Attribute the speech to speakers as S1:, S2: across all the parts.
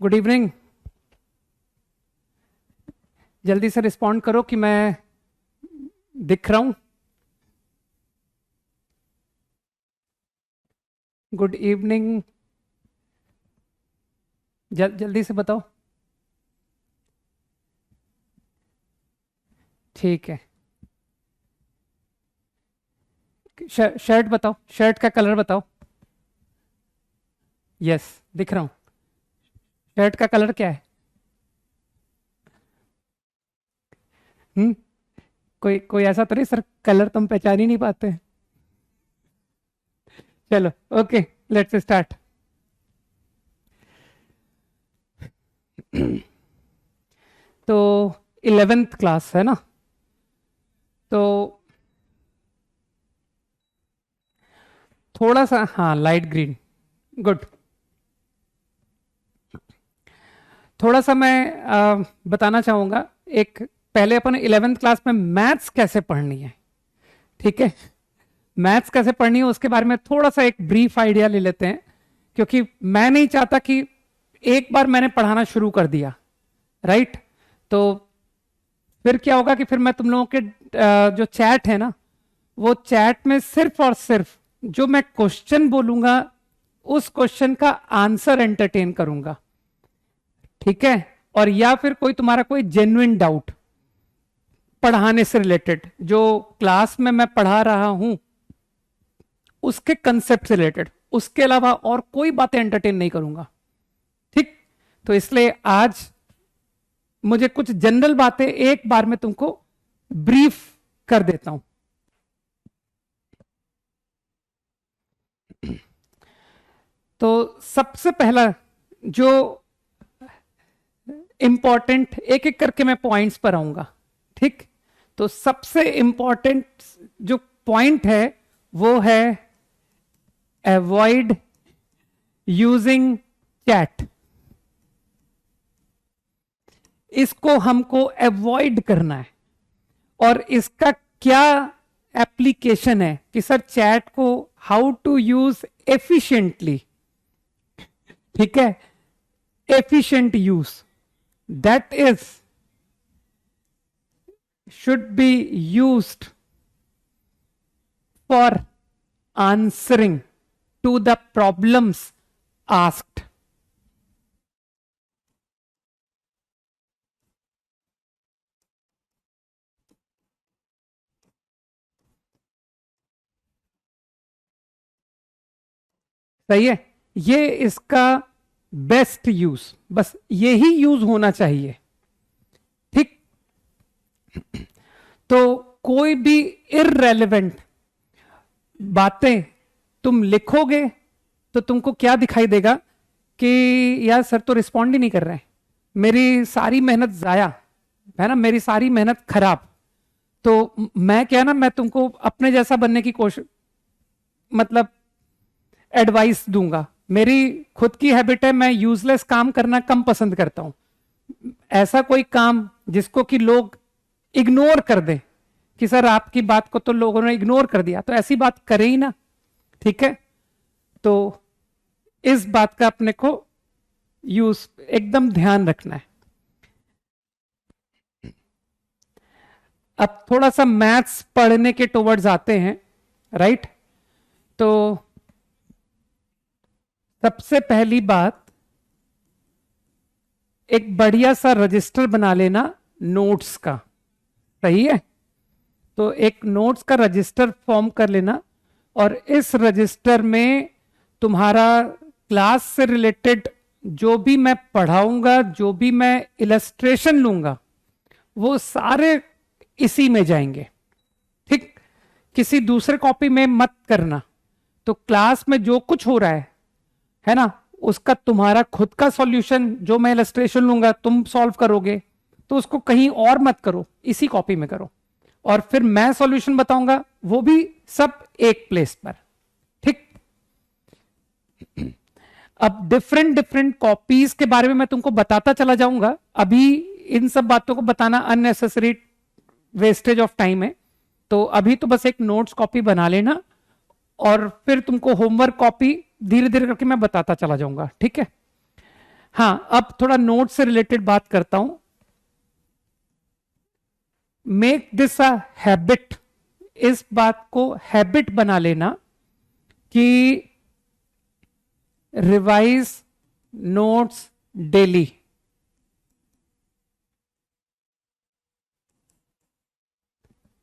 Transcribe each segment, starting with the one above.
S1: Good evening. जल्दी से respond करो कि मैं दिख रहा हूं। Good evening. जल्दी से बताओ। ठीक है। शर्ट बताओ, शर्ट का कलर बताओ। यस, दिख रहा हूं। शर्ट का कलर क्या है? हम्म। कोई कोई ऐसा तो नहीं सर, कलर तुम पहचान ही नहीं पाते? चलो, ओके, लेट्स स्टार्ट। तो 11th क्लास है ना? तो थोड़ा सा, हाँ, लाइट ग्रीन। गुड। थोड़ा सा मैं बताना चाहूंगा। एक, पहले अपन 11th क्लास में मैथ्स कैसे पढ़नी है, ठीक है? मैथ्स कैसे पढ़नी है उसके बारे में थोड़ा सा एक ब्रीफ आइडिया ले लेते हैं, क्योंकि मैं नहीं चाहता कि एक बार मैंने पढ़ाना शुरू कर दिया, राइट, तो फिर क्या होगा कि फिर मैं तुम लोगों के जो चैट है ना, वो चैट में सिर्फ और सिर्फ जो मैं क्वेश्चन बोलूंगा उस क्वेश्चन का आंसर एंटरटेन करूंगा, ठीक है? और या फिर कोई तुम्हारा कोई जेन्युइन डाउट पढ़ाने से रिलेटेड, जो क्लास में मैं पढ़ा रहा हूं उसके कंसेप्ट से रिलेटेड, उसके अलावा और कोई बातें एंटरटेन नहीं करूंगा, ठीक? तो इसलिए आज मुझे कुछ जनरल बातें एक बार में तुमको ब्रीफ कर देता हूं। तो सबसे पहला जो इंपॉर्टेंट, एक एक करके मैं पॉइंट्स पर आऊंगा, ठीक? तो सबसे इंपॉर्टेंट जो पॉइंट है वो है अवॉइड यूजिंग चैट। इसको हमको अवॉइड करना है। और इसका क्या एप्लीकेशन है कि सर चैट को हाउ टू यूज एफिशिएंटली, ठीक है? Efficient use, that is should be used for answering to the problems asked. सही है? ये इसका बेस्ट यूज, बस यही यूज होना चाहिए, ठीक? तो कोई भी इररेलेवेंट बातें तुम लिखोगे तो तुमको क्या दिखाई देगा कि यार सर तो रिस्पॉन्ड ही नहीं कर रहे हैं, मेरी सारी मेहनत जाया है ना, मेरी सारी मेहनत खराब। तो मैं क्या ना, मैं तुमको अपने जैसा बनने की कोशिश, मतलब एडवाइस दूंगा। मेरी खुद की हैबिट है, मैं यूजलेस काम करना कम पसंद करता हूं। ऐसा कोई काम जिसको कि लोग इग्नोर कर दें कि सर आपकी बात को तो लोगों ने इग्नोर कर दिया, तो ऐसी बात करें ही ना, ठीक है? तो इस बात का अपने को यूज एकदम ध्यान रखना है। अब थोड़ा सा मैथ्स पढ़ने के टुवर्ड्स आते हैं, राइट? तो सबसे पहली बात, एक बढ़िया सा रजिस्टर बना लेना नोट्स का, सही है? तो एक नोट्स का रजिस्टर फॉर्म कर लेना, और इस रजिस्टर में तुम्हारा क्लास से रिलेटेड जो भी मैं पढ़ाऊंगा, जो भी मैं इलस्ट्रेशन लूंगा, वो सारे इसी में जाएंगे, ठीक? किसी दूसरे कॉपी में मत करना। तो क्लास में जो कुछ हो रहा है ना, उसका तुम्हारा खुद का सॉल्यूशन, जो मैं इलस्ट्रेशन लूंगा तुम सॉल्व करोगे, तो उसको कहीं और मत करो, इसी कॉपी में करो। और फिर मैं सॉल्यूशन बताऊंगा, वो भी सब एक प्लेस पर, ठीक? अब डिफरेंट डिफरेंट कॉपीज के बारे में मैं तुमको बताता चला जाऊंगा। अभी इन सब बातों को बताना अननेसेसरी वेस्टेज ऑफ टाइम है, तो अभी तो बस एक नोट्स कॉपी बना लेना, और फिर तुमको होमवर्क कॉपी धीरे धीरे करके मैं बताता चला जाऊंगा, ठीक है? हाँ, अब थोड़ा नोट से रिलेटेड बात करता हूं। मेक दिस अ हैबिट, इस बात को हैबिट बना लेना कि रिवाइज नोट्स डेली।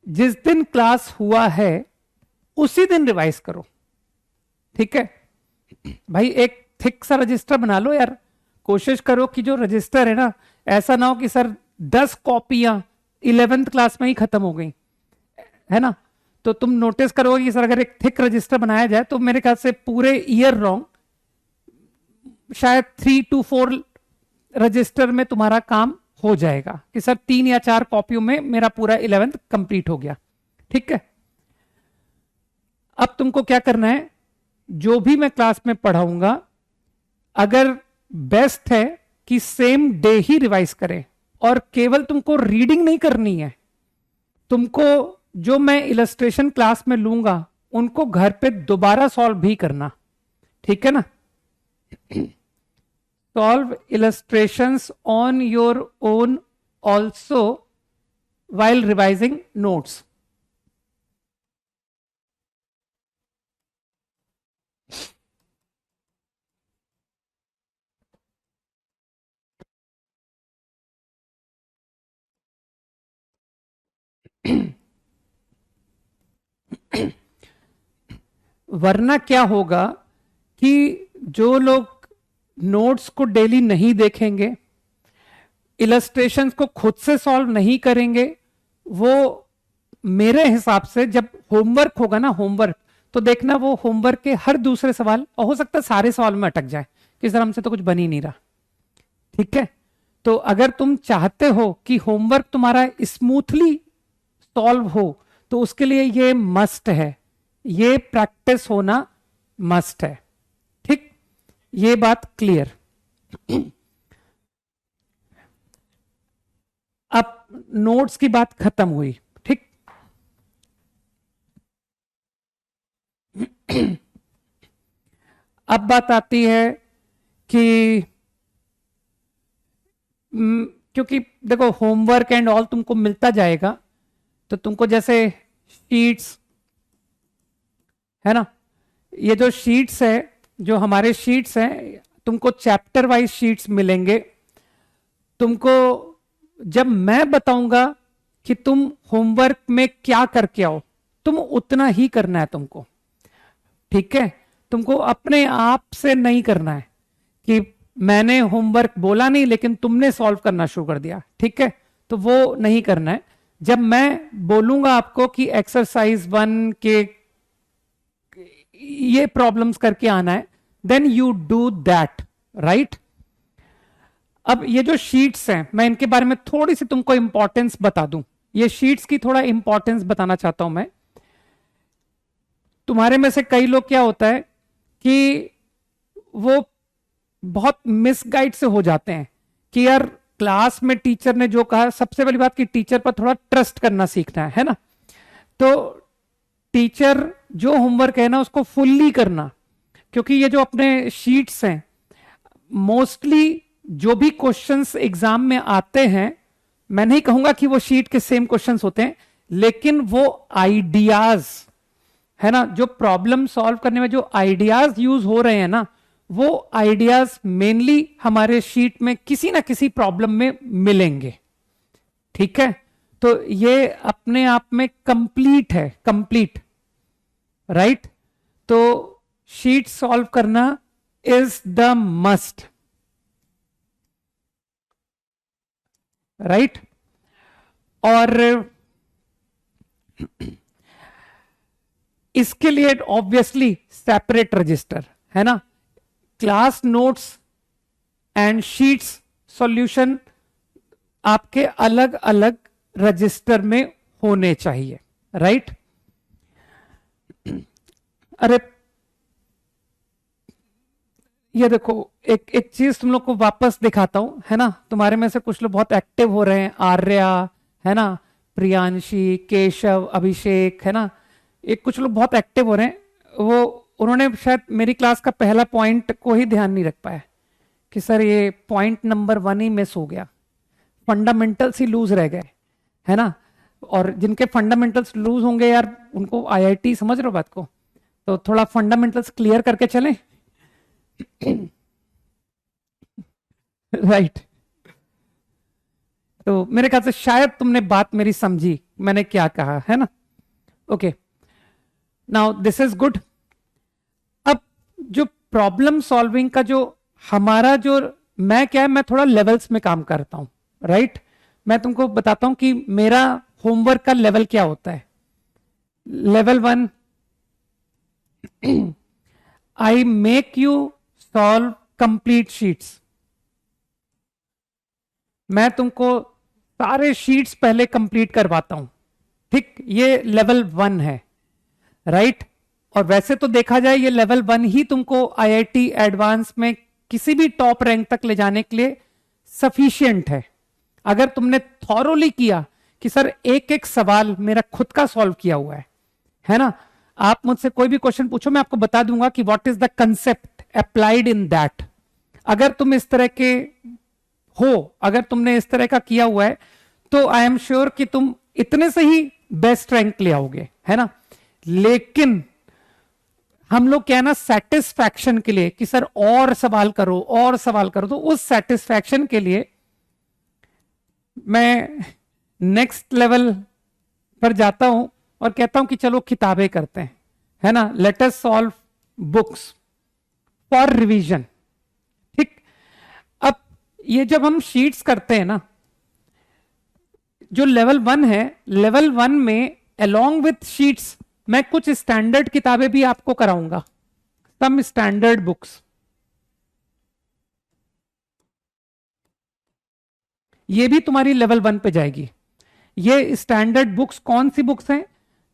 S1: जिस दिन क्लास हुआ है उसी दिन रिवाइज करो, ठीक है भाई। एक थिक सा रजिस्टर बना लो यार। कोशिश करो कि जो रजिस्टर है ना, ऐसा ना हो कि सर 10 कॉपियां 11th क्लास में ही खत्म हो गई, है ना। तो तुम नोटिस करोगे कि सर अगर एक थिक रजिस्टर बनाया जाए तो मेरे ख्याल से पूरे ईयर रॉन्ग शायद 3 to 4 रजिस्टर में तुम्हारा काम हो जाएगा कि सर 3 या 4 कॉपियों में मेरा पूरा 11th कंप्लीट हो गया, ठीक है। अब तुमको क्या करना है, जो भी मैं क्लास में पढ़ाऊंगा, अगर बेस्ट है कि सेम डे ही रिवाइज करें, और केवल तुमको रीडिंग नहीं करनी है, तुमको जो मैं इलस्ट्रेशन क्लास में लूंगा उनको घर पे दोबारा सॉल्व भी करना, ठीक है ना। Solve illustrations on your own also while revising notes. वरना क्या होगा कि जो लोग नोट्स को डेली नहीं देखेंगे, इलस्ट्रेशंस को खुद से सॉल्व नहीं करेंगे, वो मेरे हिसाब से जब होमवर्क होगा ना, होमवर्क, तो देखना वो होमवर्क के हर दूसरे सवाल, और हो सकता है सारे सवाल में अटक जाए कि सर हमसे तो कुछ बन ही नहीं रहा, ठीक है। तो अगर तुम चाहते हो कि होमवर्क तुम्हारा स्मूथली सॉल्व हो, तो उसके लिए ये मस्ट है, ये प्रैक्टिस होना मस्ट है, ठीक। ये बात क्लियर। अब नोट्स की बात खत्म हुई, ठीक। अब बात आती है कि क्योंकि देखो होमवर्क एंड ऑल तुमको मिलता जाएगा, तो तुमको जैसे शीट्स है ना, ये जो शीट्स है, जो हमारे शीट्स हैं, तुमको चैप्टर वाइज शीट्स मिलेंगे। तुमको जब मैं बताऊंगा कि तुम होमवर्क में क्या करके आओ, तुम उतना ही करना है तुमको, ठीक है। तुमको अपने आप से नहीं करना है कि मैंने होमवर्क बोला नहीं लेकिन तुमने सॉल्व करना शुरू कर दिया, ठीक है। तो वो नहीं करना है। जब मैं बोलूंगा आपको कि एक्सरसाइज 1 के ये प्रॉब्लम्स करके आना है, then you do that, right. अब ये जो शीट्स हैं, मैं इनके बारे में थोड़ी सी तुमको इंपॉर्टेंस बता दूं। ये शीट्स की थोड़ा इंपॉर्टेंस बताना चाहता हूं मैं। तुम्हारे में से कई लोग क्या होता है कि वो बहुत मिसगाइड से हो जाते हैं कि यार क्लास में टीचर ने जो कहा, सबसे पहली बात कि टीचर पर थोड़ा ट्रस्ट करना सीखना है ना। तो टीचर जो होमवर्क है ना उसको फुल्ली करना, क्योंकि ये जो अपने शीट्स हैं, मोस्टली जो भी क्वेश्चंस एग्जाम में आते हैं, मैं नहीं कहूंगा कि वो शीट के सेम क्वेश्चंस होते हैं, लेकिन वो आइडियाज है ना, जो प्रॉब्लम सॉल्व करने में जो आइडियाज यूज हो रहे हैं ना, वो आइडियाज मेनली हमारे शीट में किसी ना किसी प्रॉब्लम में मिलेंगे, ठीक है। तो ये अपने आप में कंप्लीट है, कंप्लीट, राइट। तो शीट सॉल्व करना इज द मस्ट, राइट। और इसके लिए ऑब्वियसली सेपरेट रजिस्टर है ना। Class notes and sheets solution आपके अलग अलग रजिस्टर में होने चाहिए, राइट। अरे ये देखो, एक चीज तुम लोग को वापस दिखाता हूं, है ना। तुम्हारे में से कुछ लोग बहुत एक्टिव हो रहे हैं, आर्या है ना, प्रियांशी, केशव, अभिषेक, है ना। एक कुछ लोग बहुत एक्टिव हो रहे हैं, वो उन्होंने शायद मेरी क्लास का पहला पॉइंट को ही ध्यान नहीं रख पाया कि सर ये पॉइंट नंबर 1 ही मिस हो गया, फंडामेंटल्स ही लूज रह गए, है ना। और जिनके फंडामेंटल्स लूज होंगे यार, उनको आईआईटी, समझ रहे हो बात को, तो थोड़ा फंडामेंटल्स क्लियर करके चलें। राइट तो मेरे ख्याल से शायद तुमने बात मेरी समझी, मैंने क्या कहा, है ना। Okay, now this is good. अब जो प्रॉब्लम सॉल्विंग का जो हमारा जो, मैं क्या है, मैं थोड़ा लेवल्स में काम करता हूं, राइट। मैं तुमको बताता हूं कि मेरा होमवर्क का लेवल क्या होता है। Level 1, I make you solve complete sheets. मैं तुमको सारे शीट्स पहले कंप्लीट करवाता हूं, ठीक। ये लेवल 1 है, राइट। और वैसे तो देखा जाए ये लेवल 1 ही तुमको आईआईटी एडवांस में किसी भी टॉप रैंक तक ले जाने के लिए सफिशिएंट है। अगर तुमने थॉरोली किया कि सर एक एक सवाल मेरा खुद का सॉल्व किया हुआ है ना। आप मुझसे कोई भी क्वेश्चन पूछो, मैं आपको बता दूंगा कि what is the concept applied in that. अगर तुम इस तरह के हो, अगर तुमने इस तरह का किया हुआ है, तो आई एम श्योर कि तुम इतने से ही बेस्ट रैंक ले आओगे, है ना। लेकिन हम लोग क्या है ना, सेटिस्फैक्शन के लिए कि सर और सवाल करो और सवाल करो, तो उस सेटिस्फैक्शन के लिए मैं नेक्स्ट लेवल पर जाता हूं और कहता हूं कि चलो किताबें करते हैं, है ना। Let us solve books for revision, ठीक। अब ये जब हम शीट्स करते हैं ना, जो लेवल 1 है, लेवल 1 में अलोंग विथ शीट्स मैं कुछ स्टैंडर्ड किताबें भी आपको कराऊंगा, सम स्टैंडर्ड बुक्स। ये भी तुम्हारी लेवल 1 पे जाएगी। ये स्टैंडर्ड बुक्स कौन सी बुक्स हैं?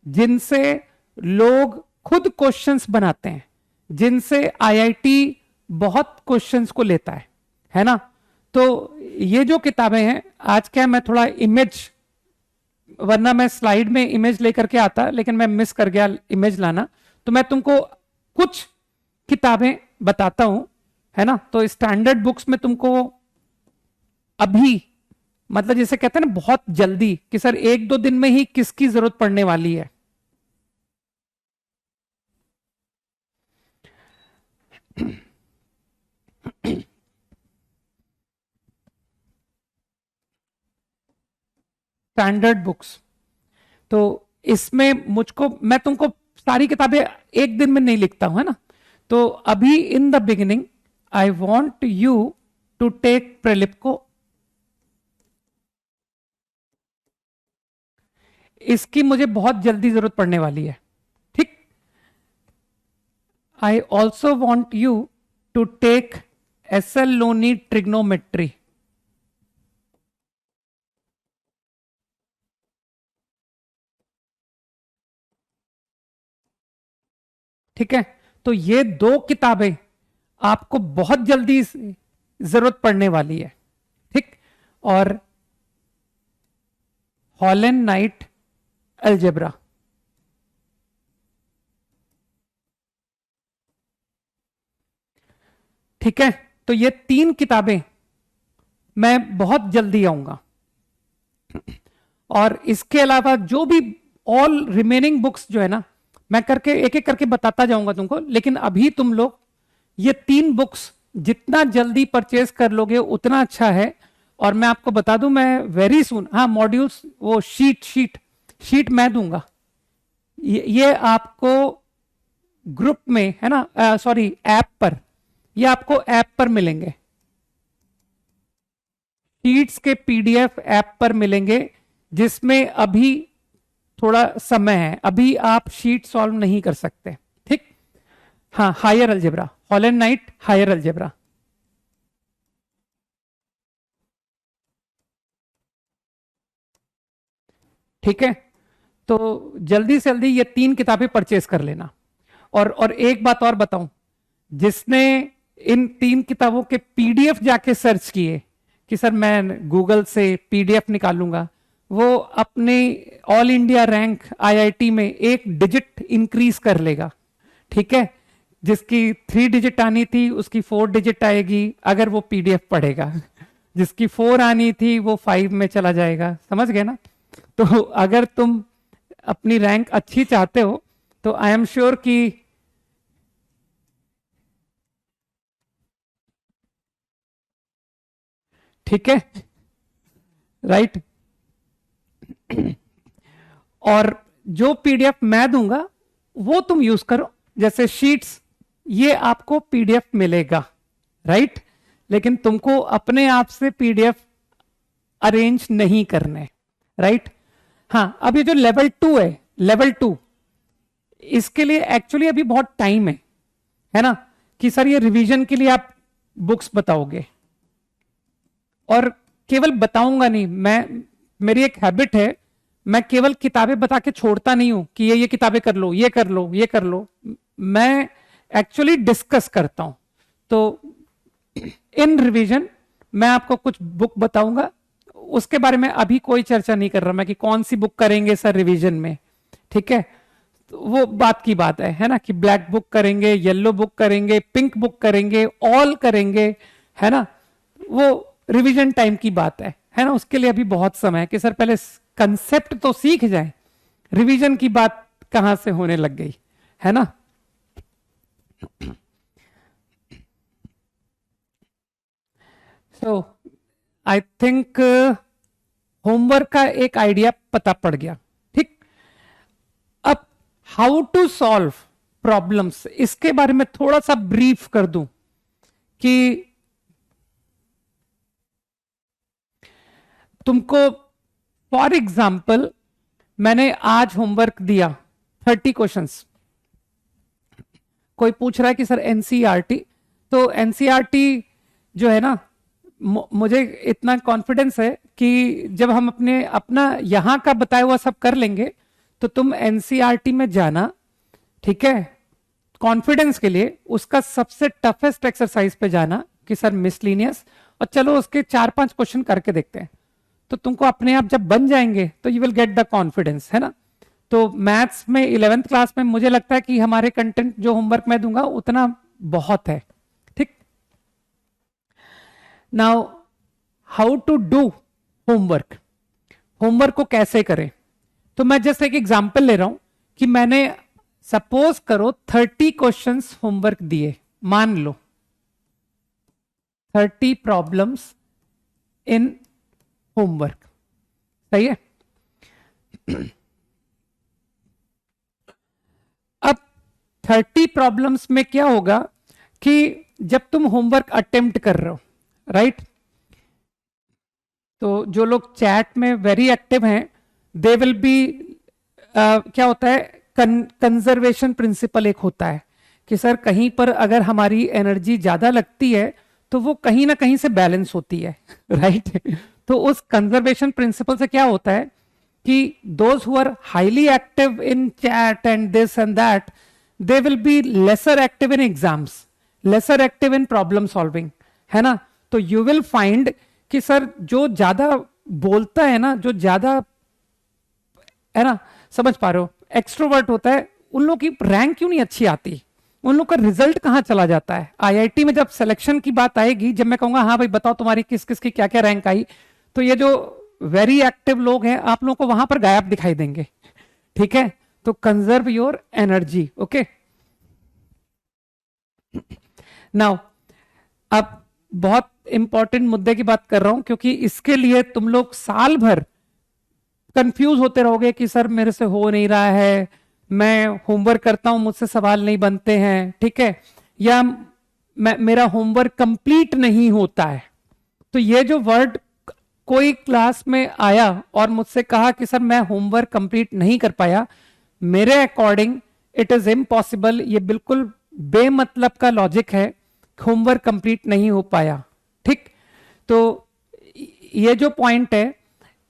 S1: जिनसे लोग खुद क्वेश्चंस बनाते हैं, जिनसे आईआईटी बहुत क्वेश्चंस को लेता है ना। तो ये जो किताबें हैं, आज क्या मैं थोड़ा इमेज, वरना मैं स्लाइड में इमेज लेकर के आता, लेकिन मैं मिस कर गया इमेज लाना, तो मैं तुमको कुछ किताबें बताता हूं, है ना। तो स्टैंडर्ड बुक्स में तुमको अभी, मतलब जैसे कहते हैं ना बहुत जल्दी, कि सर 1-2 दिन में ही किसकी जरूरत पड़ने वाली है। स्टैंडर्ड बुक्स, तो इसमें मुझको, मैं तुमको सारी किताबें एक दिन में नहीं लिखता हूं, है ना। तो अभी in the beginning I want you to take प्रेलिप को, इसकी मुझे बहुत जल्दी जरूरत पड़ने वाली है, ठीक। I also want you to take SL Loney trigonometry. ठीक है, तो ये 2 किताबें आपको बहुत जल्दी जरूरत पड़ने वाली है, ठीक। और हॉलन नाइट अलजेब्रा, ठीक है। तो ये 3 किताबें मैं बहुत जल्दी आऊंगा, और इसके अलावा जो भी ऑल रिमेनिंग बुक्स जो है ना, मैं करके एक एक करके बताता जाऊंगा तुमको। लेकिन अभी तुम लोग ये 3 बुक्स जितना जल्दी परचेज कर लोगे उतना अच्छा है। और मैं आपको बता दूं, मैं वेरी सुन, हाँ मॉड्यूल्स, वो शीट मैं दूंगा। ये आपको ग्रुप में, है ना, सॉरी ऐप पर, ये आपको ऐप पर मिलेंगे, शीट्स के पीडीएफ ऐप पर मिलेंगे, जिसमें अभी थोड़ा समय है, अभी आप शीट सॉल्व नहीं कर सकते, ठीक। हाँ, higher algebra, Hall and Knight higher algebra, ठीक है। तो जल्दी से जल्दी ये 3 किताबें परचेज कर लेना। और एक बात और बताऊं, जिसने इन 3 किताबों के पीडीएफ जाके सर्च किए कि सर मैं गूगल से पीडीएफ निकालूंगा, वो अपने ऑल इंडिया रैंक आईआईटी में 1 डिजिट इंक्रीज कर लेगा, ठीक है। जिसकी 3 डिजिट आनी थी उसकी 4 डिजिट आएगी अगर वो पीडीएफ पढ़ेगा, जिसकी 4 आनी थी वो 5 में चला जाएगा। समझ गए ना? तो अगर तुम अपनी रैंक अच्छी चाहते हो तो आई एम श्योर कि ठीक है, राइट। और जो पीडीएफ मैं दूंगा वो तुम यूज करो, जैसे शीट्स, ये आपको पीडीएफ मिलेगा, राइट। लेकिन तुमको अपने आप से पीडीएफ अरेंज नहीं करने, राइट। हाँ, अब ये जो लेवल 2 है, लेवल 2, इसके लिए एक्चुअली अभी बहुत टाइम है ना, कि सर ये रिवीजन के लिए आप बुक्स बताओगे, और केवल बताऊंगा नहीं, मैं, मेरी एक हैबिट है, मैं केवल किताबें बता के छोड़ता नहीं हूं कि ये किताबें कर लो, ये कर लो, ये कर लो, मैं एक्चुअली डिस्कस करता हूं। तो इन रिवीजन मैं आपको कुछ बुक बताऊंगा, उसके बारे में अभी कोई चर्चा नहीं कर रहा मैं कि कौन सी बुक करेंगे सर रिवीजन में, ठीक है। तो वो बात की बात है ना, कि ब्लैक बुक करेंगे, येलो बुक करेंगे, पिंक बुक करेंगे, ऑल करेंगे, है ना, वो रिवीजन टाइम की बात है ना। उसके लिए अभी बहुत समय है कि सर पहले कंसेप्ट तो सीख जाए, रिवीजन की बात कहां से होने लग गई, है ना। सो आई थिंक होमवर्क का एक आइडिया पता पड़ गया, ठीक। अब हाउ टू सॉल्व प्रॉब्लम्स, इसके बारे में थोड़ा सा ब्रीफ कर दूं कि तुमको, फॉर एग्जाम्पल, मैंने आज होमवर्क दिया 30 क्वेश्चंस, कोई पूछ रहा है कि सर एनसीईआरटी, तो एनसीईआरटी जो है ना, मुझे इतना कॉन्फिडेंस है कि जब हम अपना यहां का बताया हुआ सब कर लेंगे तो तुम एनसीईआरटी में जाना, ठीक है, कॉन्फिडेंस के लिए उसका सबसे टफेस्ट एक्सरसाइज पे जाना कि सर मिसलिनियस, और चलो उसके 4-5 क्वेश्चन करके देखते हैं, तो तुमको अपने आप जब बन जाएंगे तो you will get the confidence, है ना। तो मैथ्स में 11th क्लास में मुझे लगता है कि हमारे कंटेंट जो होमवर्क मैं दूंगा उतना बहुत है, ठीक। Now how to do homework, homework को कैसे करें, तो मैं जस्ट एक एग्जांपल ले रहा हूं कि मैंने, सपोज करो 30 क्वेश्चंस होमवर्क दिए, मान लो 30 प्रॉब्लम्स इन होमवर्क, सही है। अब 30 प्रॉब्लम्स में क्या होगा कि जब तुम होमवर्क अटेम्प्ट कर रहे हो, राइट, तो जो लोग चैट में वेरी एक्टिव हैं, दे विल बी, क्या होता है, कंजर्वेशन प्रिंसिपल एक होता है कि सर कहीं पर अगर हमारी एनर्जी ज्यादा लगती है तो वो कहीं ना कहीं से बैलेंस होती है, राइट। तो उस कंजर्वेशन प्रिंसिपल से क्या होता है कि those who are highly active in chat and this and that, they will be lesser active in exams, lesser active in problem solving, है ना। तो यू विल फाइंड कि सर जो ज्यादा बोलता है ना, जो ज्यादा, है ना, समझ पा रहे हो, एक्सट्रोवर्ट होता है, उन लोगों की रैंक क्यों नहीं अच्छी आती, उन लोग का रिजल्ट कहां चला जाता है। आईआईटी में जब सिलेक्शन की बात आएगी, जब मैं कहूंगा हाँ भाई बताओ तुम्हारी किस किस की क्या क्या रैंक आई, तो ये जो वेरी एक्टिव लोग हैं आप लोगों को वहां पर गायब दिखाई देंगे, ठीक है। तो conserve your energy, okay. Now अब बहुत इंपॉर्टेंट मुद्दे की बात कर रहा हूं, क्योंकि इसके लिए तुम लोग साल भर कंफ्यूज होते रहोगे कि सर मेरे से हो नहीं रहा है, मैं होमवर्क करता हूं मुझसे सवाल नहीं बनते हैं, ठीक है, या मेरा होमवर्क कंप्लीट नहीं होता है। तो ये जो वर्ड कोई क्लास में आया और मुझसे कहा कि सर मैं होमवर्क कंप्लीट नहीं कर पाया, मेरे अकॉर्डिंग इट इज इम्पॉसिबल, ये बिल्कुल बेमतलब का लॉजिक है, होमवर्क कंप्लीट नहीं हो पाया, ठीक। तो ये जो पॉइंट है,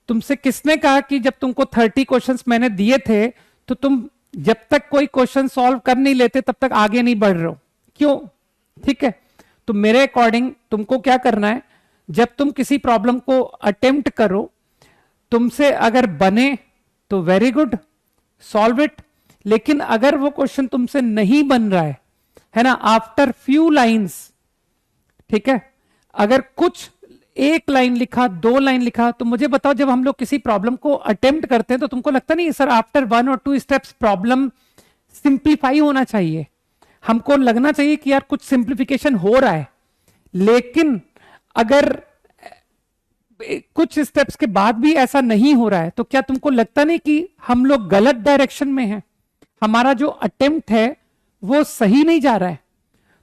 S1: तुमसे किसने कहा कि जब तुमको 30 क्वेश्चंस मैंने दिए थे तो तुम जब तक कोई क्वेश्चन सॉल्व कर नहीं लेते तब तक आगे नहीं बढ़ रहे हो, क्यों, ठीक है। तो मेरे अकॉर्डिंग तुमको क्या करना है, जब तुम किसी प्रॉब्लम को अटेम्प्ट करो, तुमसे अगर बने तो वेरी गुड, सॉल्व इट, लेकिन अगर वो क्वेश्चन तुमसे नहीं बन रहा है है ना, आफ्टर फ्यू लाइन्स, ठीक है, अगर कुछ एक लाइन लिखा, 2 लाइन लिखा, तो मुझे बताओ जब हम लोग किसी प्रॉब्लम को अटेम्प्ट करते हैं तो तुमको लगता नहीं सर आफ्टर 1 और 2 स्टेप्स प्रॉब्लम सिंप्लीफाई होना चाहिए, हमको लगना चाहिए कि यार कुछ सिंप्लीफिकेशन हो रहा है। लेकिन अगर कुछ स्टेप्स के बाद भी ऐसा नहीं हो रहा है तो क्या तुमको लगता नहीं कि हम लोग गलत डायरेक्शन में हैं, हमारा जो अटेम्प्ट है वो सही नहीं जा रहा है?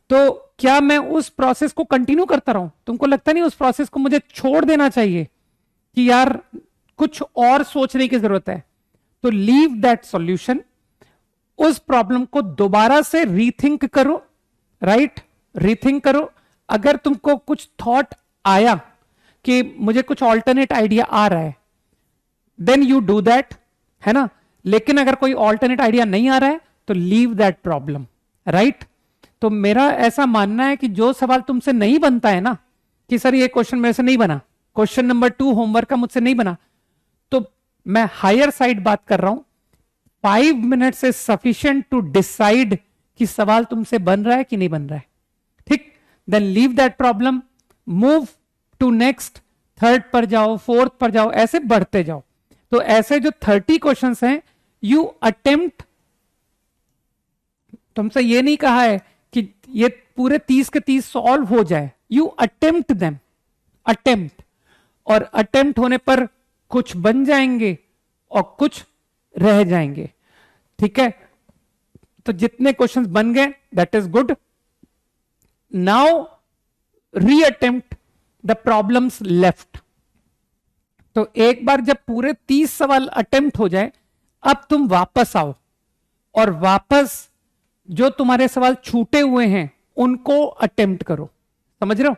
S1: तो क्या मैं उस प्रोसेस को कंटिन्यू करता रहूं? तुमको लगता नहीं उस प्रोसेस को मुझे छोड़ देना चाहिए कि यार कुछ और सोचने की जरूरत है? तो लीव दैट सॉल्यूशन, उस प्रॉब्लम को दोबारा से रीथिंक करो, राइट, रीथिंक करो। अगर तुमको कुछ थॉट आया कि मुझे कुछ ऑल्टरनेट आइडिया आ रहा है, देन यू डू दैट, है ना। लेकिन अगर कोई ऑल्टरनेट आइडिया नहीं आ रहा है तो लीव दैट प्रॉब्लम, राइट। तो मेरा ऐसा मानना है कि जो सवाल तुमसे नहीं बनता है ना, कि सर ये क्वेश्चन मेरे से नहीं बना, क्वेश्चन नंबर 2 होमवर्क का मुझसे नहीं बना, तो मैं हायर साइड बात कर रहा हूं, 5 minutes is sufficient to decide कि सवाल तुमसे बन रहा है कि नहीं बन रहा है, ठीक। Then leave that problem, move to next, third पर जाओ, फोर्थ पर जाओ, ऐसे बढ़ते जाओ। तो ऐसे जो 30 क्वेश्चंस हैं, यू अटेम्प्ट, तुमसे ये नहीं कहा है कि ये पूरे 30 के 30 सॉल्व हो जाए, यू अटेम्प्ट देम, अटेम्प्ट, और अटेम्प्ट होने पर कुछ बन जाएंगे और कुछ रह जाएंगे, ठीक है। तो जितने क्वेश्चंस बन गए that is good. Now reattempt the problems left. तो एक बार जब पूरे 30 सवाल अटेम्प्ट हो जाए, अब तुम वापस आओ और वापस जो तुम्हारे सवाल छूटे हुए हैं उनको अटेम्प्ट करो, समझ रहे हो।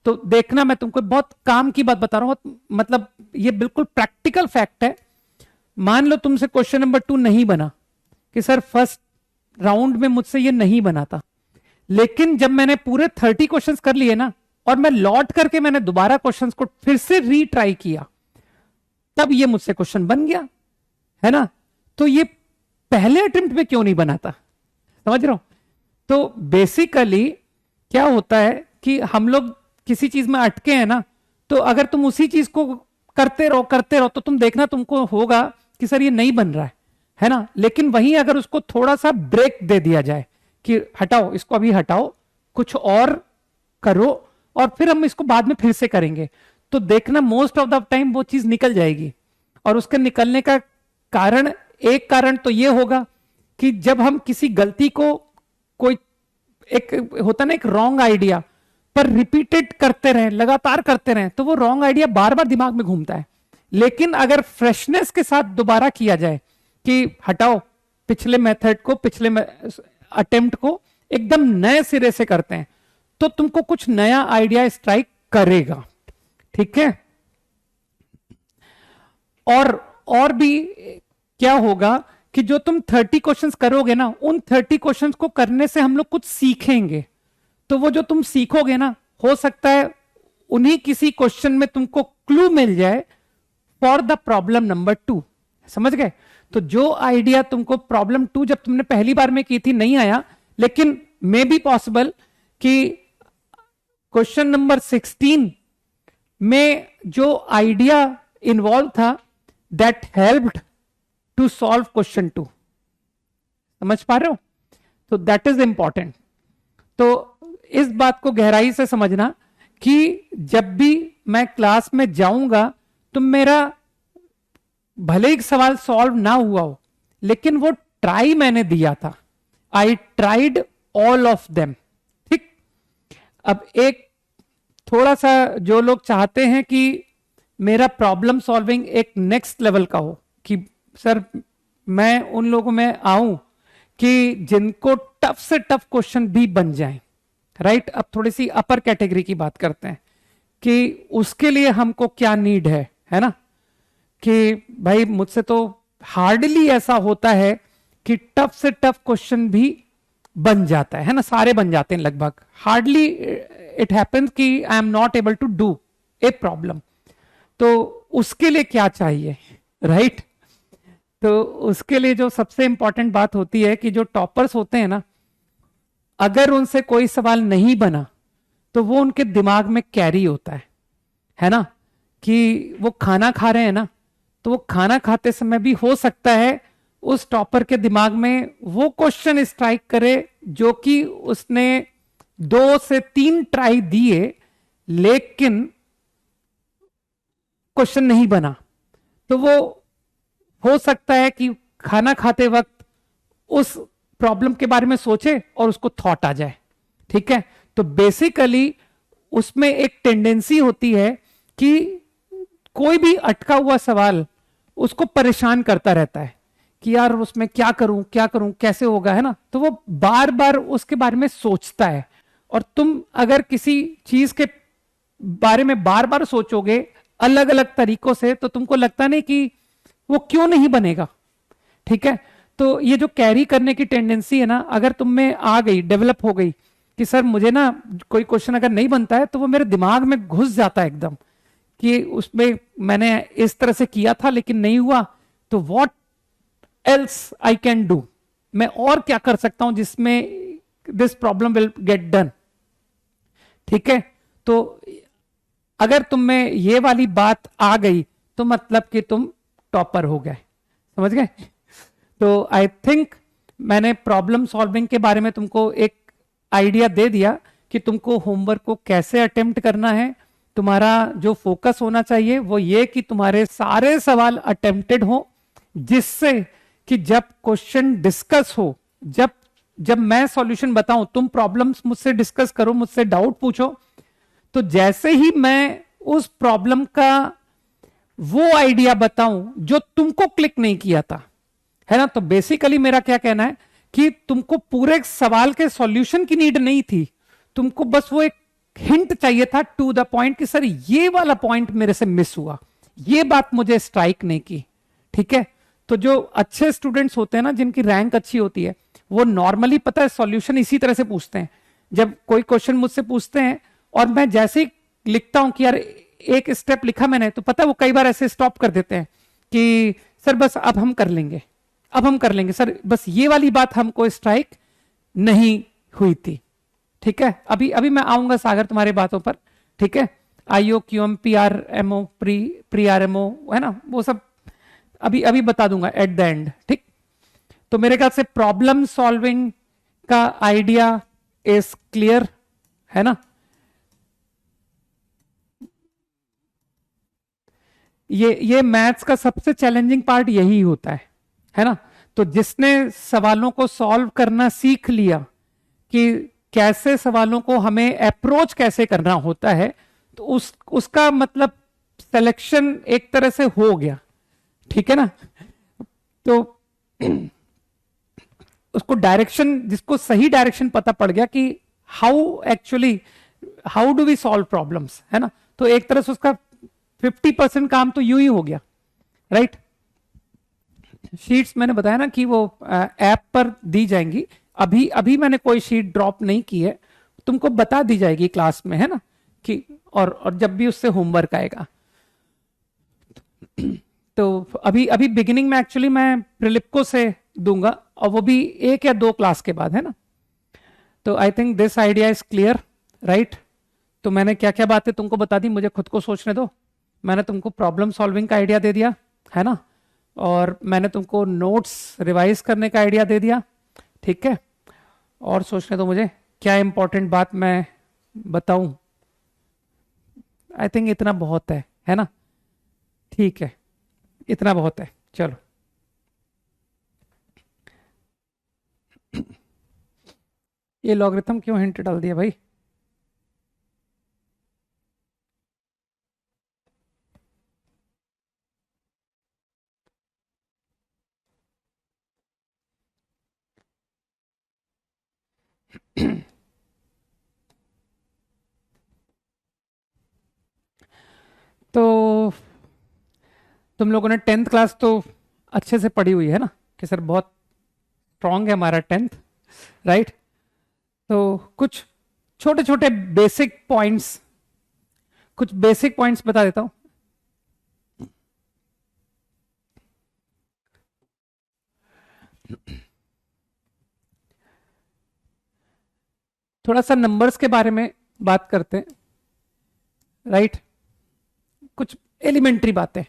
S1: तो देखना, मैं तुमको बहुत काम की बात बता रहा हूं, मतलब ये बिल्कुल प्रैक्टिकल फैक्ट है। मान लो तुमसे क्वेश्चन नंबर 2 नहीं बना, कि सर फर्स्ट राउंड में मुझसे ये नहीं बना था, लेकिन जब मैंने पूरे 30 क्वेश्चंस कर लिए ना, और मैं लौट करके मैंने दोबारा क्वेश्चंस को फिर से रीट्राई किया, तब ये मुझसे क्वेश्चन बन गया, है ना। तो ये पहले अटेम्प्ट में क्यों नहीं बना था, समझ रहे हो। तो बेसिकली क्या होता है कि हम लोग किसी चीज में अटके हैं ना, तो अगर तुम उसी चीज को करते रहो तो तुम देखना तुमको होगा कि सर ये नहीं बन रहा है ना। लेकिन वहीं अगर उसको थोड़ा सा ब्रेक दे दिया जाए कि हटाओ, इसको अभी हटाओ, कुछ और करो, और फिर हम इसको बाद में फिर से करेंगे, तो देखना मोस्ट ऑफ द टाइम वो चीज निकल जाएगी। और उसके निकलने का कारण, एक कारण तो ये होगा कि जब हम किसी गलती को, कोई एक होता ना एक रॉन्ग आइडिया पर रिपीटेड करते रहें, लगातार करते रहें, तो वो रॉन्ग आइडिया बार बार दिमाग में घूमता है। लेकिन अगर फ्रेशनेस के साथ दोबारा किया जाए कि हटाओ पिछले मेथड को, पिछले अटेम्प्ट को एकदम नए सिरे से करते हैं, तो तुमको कुछ नया आइडिया स्ट्राइक करेगा, ठीक है। और भी क्या होगा कि जो तुम 30 क्वेश्चंस करोगे ना, उन 30 क्वेश्चंस को करने से हम लोग कुछ सीखेंगे। तो वो जो तुम सीखोगे ना, हो सकता है उन्हीं किसी क्वेश्चन में तुमको क्लू मिल जाए फॉर द प्रॉब्लम नंबर 2, समझ गए। तो जो आइडिया तुमको प्रॉब्लम 2 जब तुमने पहली बार में की थी नहीं आया, लेकिन मे बी पॉसिबल कि क्वेश्चन नंबर 16 में जो आइडिया इन्वॉल्व था that helped to solve question 2, समझ पा रहे हो। तो दैट इज इंपॉर्टेंट। तो इस बात को गहराई से समझना कि जब भी मैं क्लास में जाऊंगा तो मेरा भले ही सवाल सॉल्व ना हुआ हो, लेकिन वो ट्राई मैंने दिया था, I tried all of them, ठीक। अब एक थोड़ा सा जो लोग चाहते हैं कि मेरा प्रॉब्लम सॉल्विंग एक नेक्स्ट लेवल का हो, कि सर मैं उन लोगों में आऊं कि जिनको टफ से टफ क्वेश्चन भी बन जाएं, राइट। अब थोड़ी सी अपर कैटेगरी की बात करते हैं कि उसके लिए हमको क्या नीड है ना। कि भाई मुझसे तो हार्डली ऐसा होता है कि टफ से टफ क्वेश्चन भी बन जाता है ना, सारे बन जाते हैं लगभग, हार्डली इट हैपेंस कि I am not able to do a problem. तो उसके लिए क्या चाहिए, राइट। तो उसके लिए जो सबसे इंपॉर्टेंट बात होती है कि जो टॉपर्स होते हैं ना, अगर उनसे कोई सवाल नहीं बना तो वो उनके दिमाग में कैरी होता है ना, कि वो खाना खा रहे हैं ना, तो वो खाना खाते समय भी हो सकता है उस टॉपर के दिमाग में वो क्वेश्चन स्ट्राइक करे जो कि उसने 2 से 3 ट्राई दिए लेकिन क्वेश्चन नहीं बना। तो वो हो सकता है कि खाना खाते वक्त उस प्रॉब्लम के बारे में सोचे और उसको थॉट आ जाए। ठीक है, तो बेसिकली उसमें एक टेंडेंसी होती है कि कोई भी अटका हुआ सवाल उसको परेशान करता रहता है कि यार उसमें क्या करूं कैसे होगा, है ना, तो वो बार बार उसके बारे में सोचता है। और तुम अगर किसी चीज के बारे में बार बार सोचोगे अलग अलग तरीकों से तो तुमको लगता नहीं कि वो क्यों नहीं बनेगा। ठीक है, तो ये जो कैरी करने की टेंडेंसी है ना, अगर तुम में आ गई, डेवलप हो गई कि सर मुझे ना कोई क्वेश्चन अगर नहीं बनता है तो वो मेरे दिमाग में घुस जाता है एकदम कि उसमें मैंने इस तरह से किया था लेकिन नहीं हुआ, तो what else I can do, मैं और क्या कर सकता हूं जिसमें this problem will get done. ठीक है, तो अगर तुम में ये वाली बात आ गई तो मतलब कि तुम टॉपर हो गए, समझ गए। तो आई थिंक मैंने प्रॉब्लम सॉल्विंग के बारे में तुमको एक आइडिया दे दिया कि तुमको होमवर्क को कैसे अटेम्प्ट करना है। तुम्हारा जो फोकस होना चाहिए वो ये कि तुम्हारे सारे सवाल अटेम्प्टेड हो, जिससे कि जब क्वेश्चन डिस्कस हो, जब जब मैं सॉल्यूशन बताऊं, तुम प्रॉब्लम्स मुझसे डिस्कस करो, मुझसे डाउट पूछो, तो जैसे ही मैं उस प्रॉब्लम का वो आइडिया बताऊं जो तुमको क्लिक नहीं किया था, है ना, तो बेसिकली मेरा क्या कहना है कि तुमको पूरे सवाल के सॉल्यूशन की नीड नहीं थी, तुमको बस वो एक हिंट चाहिए था टू द पॉइंट कि सर ये वाला पॉइंट मेरे से मिस हुआ, ये बात मुझे स्ट्राइक नहीं की। ठीक है, तो जो अच्छे स्टूडेंट्स होते हैं ना, जिनकी रैंक अच्छी होती है, वो नॉर्मली पता है सॉल्यूशन इसी तरह से पूछते हैं। जब कोई क्वेश्चन मुझसे पूछते हैं और मैं जैसे ही लिखता हूं कि यार एक स्टेप लिखा मैंने, तो पता है वो कई बार ऐसे स्टॉप कर देते हैं कि सर बस अब हम कर लेंगे, अब हम कर लेंगे सर, बस ये वाली बात हमको स्ट्राइक नहीं हुई थी। ठीक है, अभी अभी मैं आऊंगा सागर तुम्हारी बातों पर। ठीक है, IO QM P R MO pre pre R MO, है ना, वो सब अभी अभी बता दूंगा एट द एंड। ठीक, तो मेरे ख्याल से प्रॉब्लम सॉल्विंग का आइडिया इज क्लियर, है ना। ये मैथ्स का सबसे चैलेंजिंग पार्ट यही होता है ना। तो जिसने सवालों को सॉल्व करना सीख लिया कि कैसे सवालों को हमें अप्रोच कैसे करना होता है, तो उसका मतलब सिलेक्शन एक तरह से हो गया। ठीक है ना, तो उसको डायरेक्शन, जिसको सही डायरेक्शन पता पड़ गया कि how do we solve problems, है ना, तो एक तरह से उसका 50% काम तो यूं ही हो गया, राइट। शीट्स मैंने बताया ना कि वो ऐप पर दी जाएंगी, अभी अभी मैंने कोई शीट ड्रॉप नहीं की है, तुमको बता दी जाएगी क्लास में, है ना, कि और जब भी उससे होमवर्क आएगा। तो अभी अभी बिगिनिंग में एक्चुअली मैं प्रिलिप्को से दूंगा, और वो भी 1 या 2 क्लास के बाद, है ना। तो I think this idea is clear, right. तो मैंने क्या क्या बातें तुमको बता दी, मुझे खुद को सोचने दो। मैंने तुमको प्रॉब्लम सॉल्विंग का आइडिया दे दिया, है ना, और मैंने तुमको नोट्स रिवाइज करने का आइडिया दे दिया। ठीक है, और सोचने दो मुझे क्या इंपॉर्टेंट बात मैं बताऊं। आई थिंक इतना बहुत है ना। ठीक है, इतना बहुत है, चलो। ये लॉगरिथम क्यों हिंट डाल दिया भाई। तो तुम लोगों ने 10th क्लास तो अच्छे से पढ़ी हुई है ना, कि सर बहुत स्ट्रांग है हमारा 10th, राइट। तो कुछ छोटे छोटे बेसिक पॉइंट्स बता देता हूं। थोड़ा सा नंबर्स के बारे में बात करते हैं, राइट? कुछ एलिमेंट्री बातें,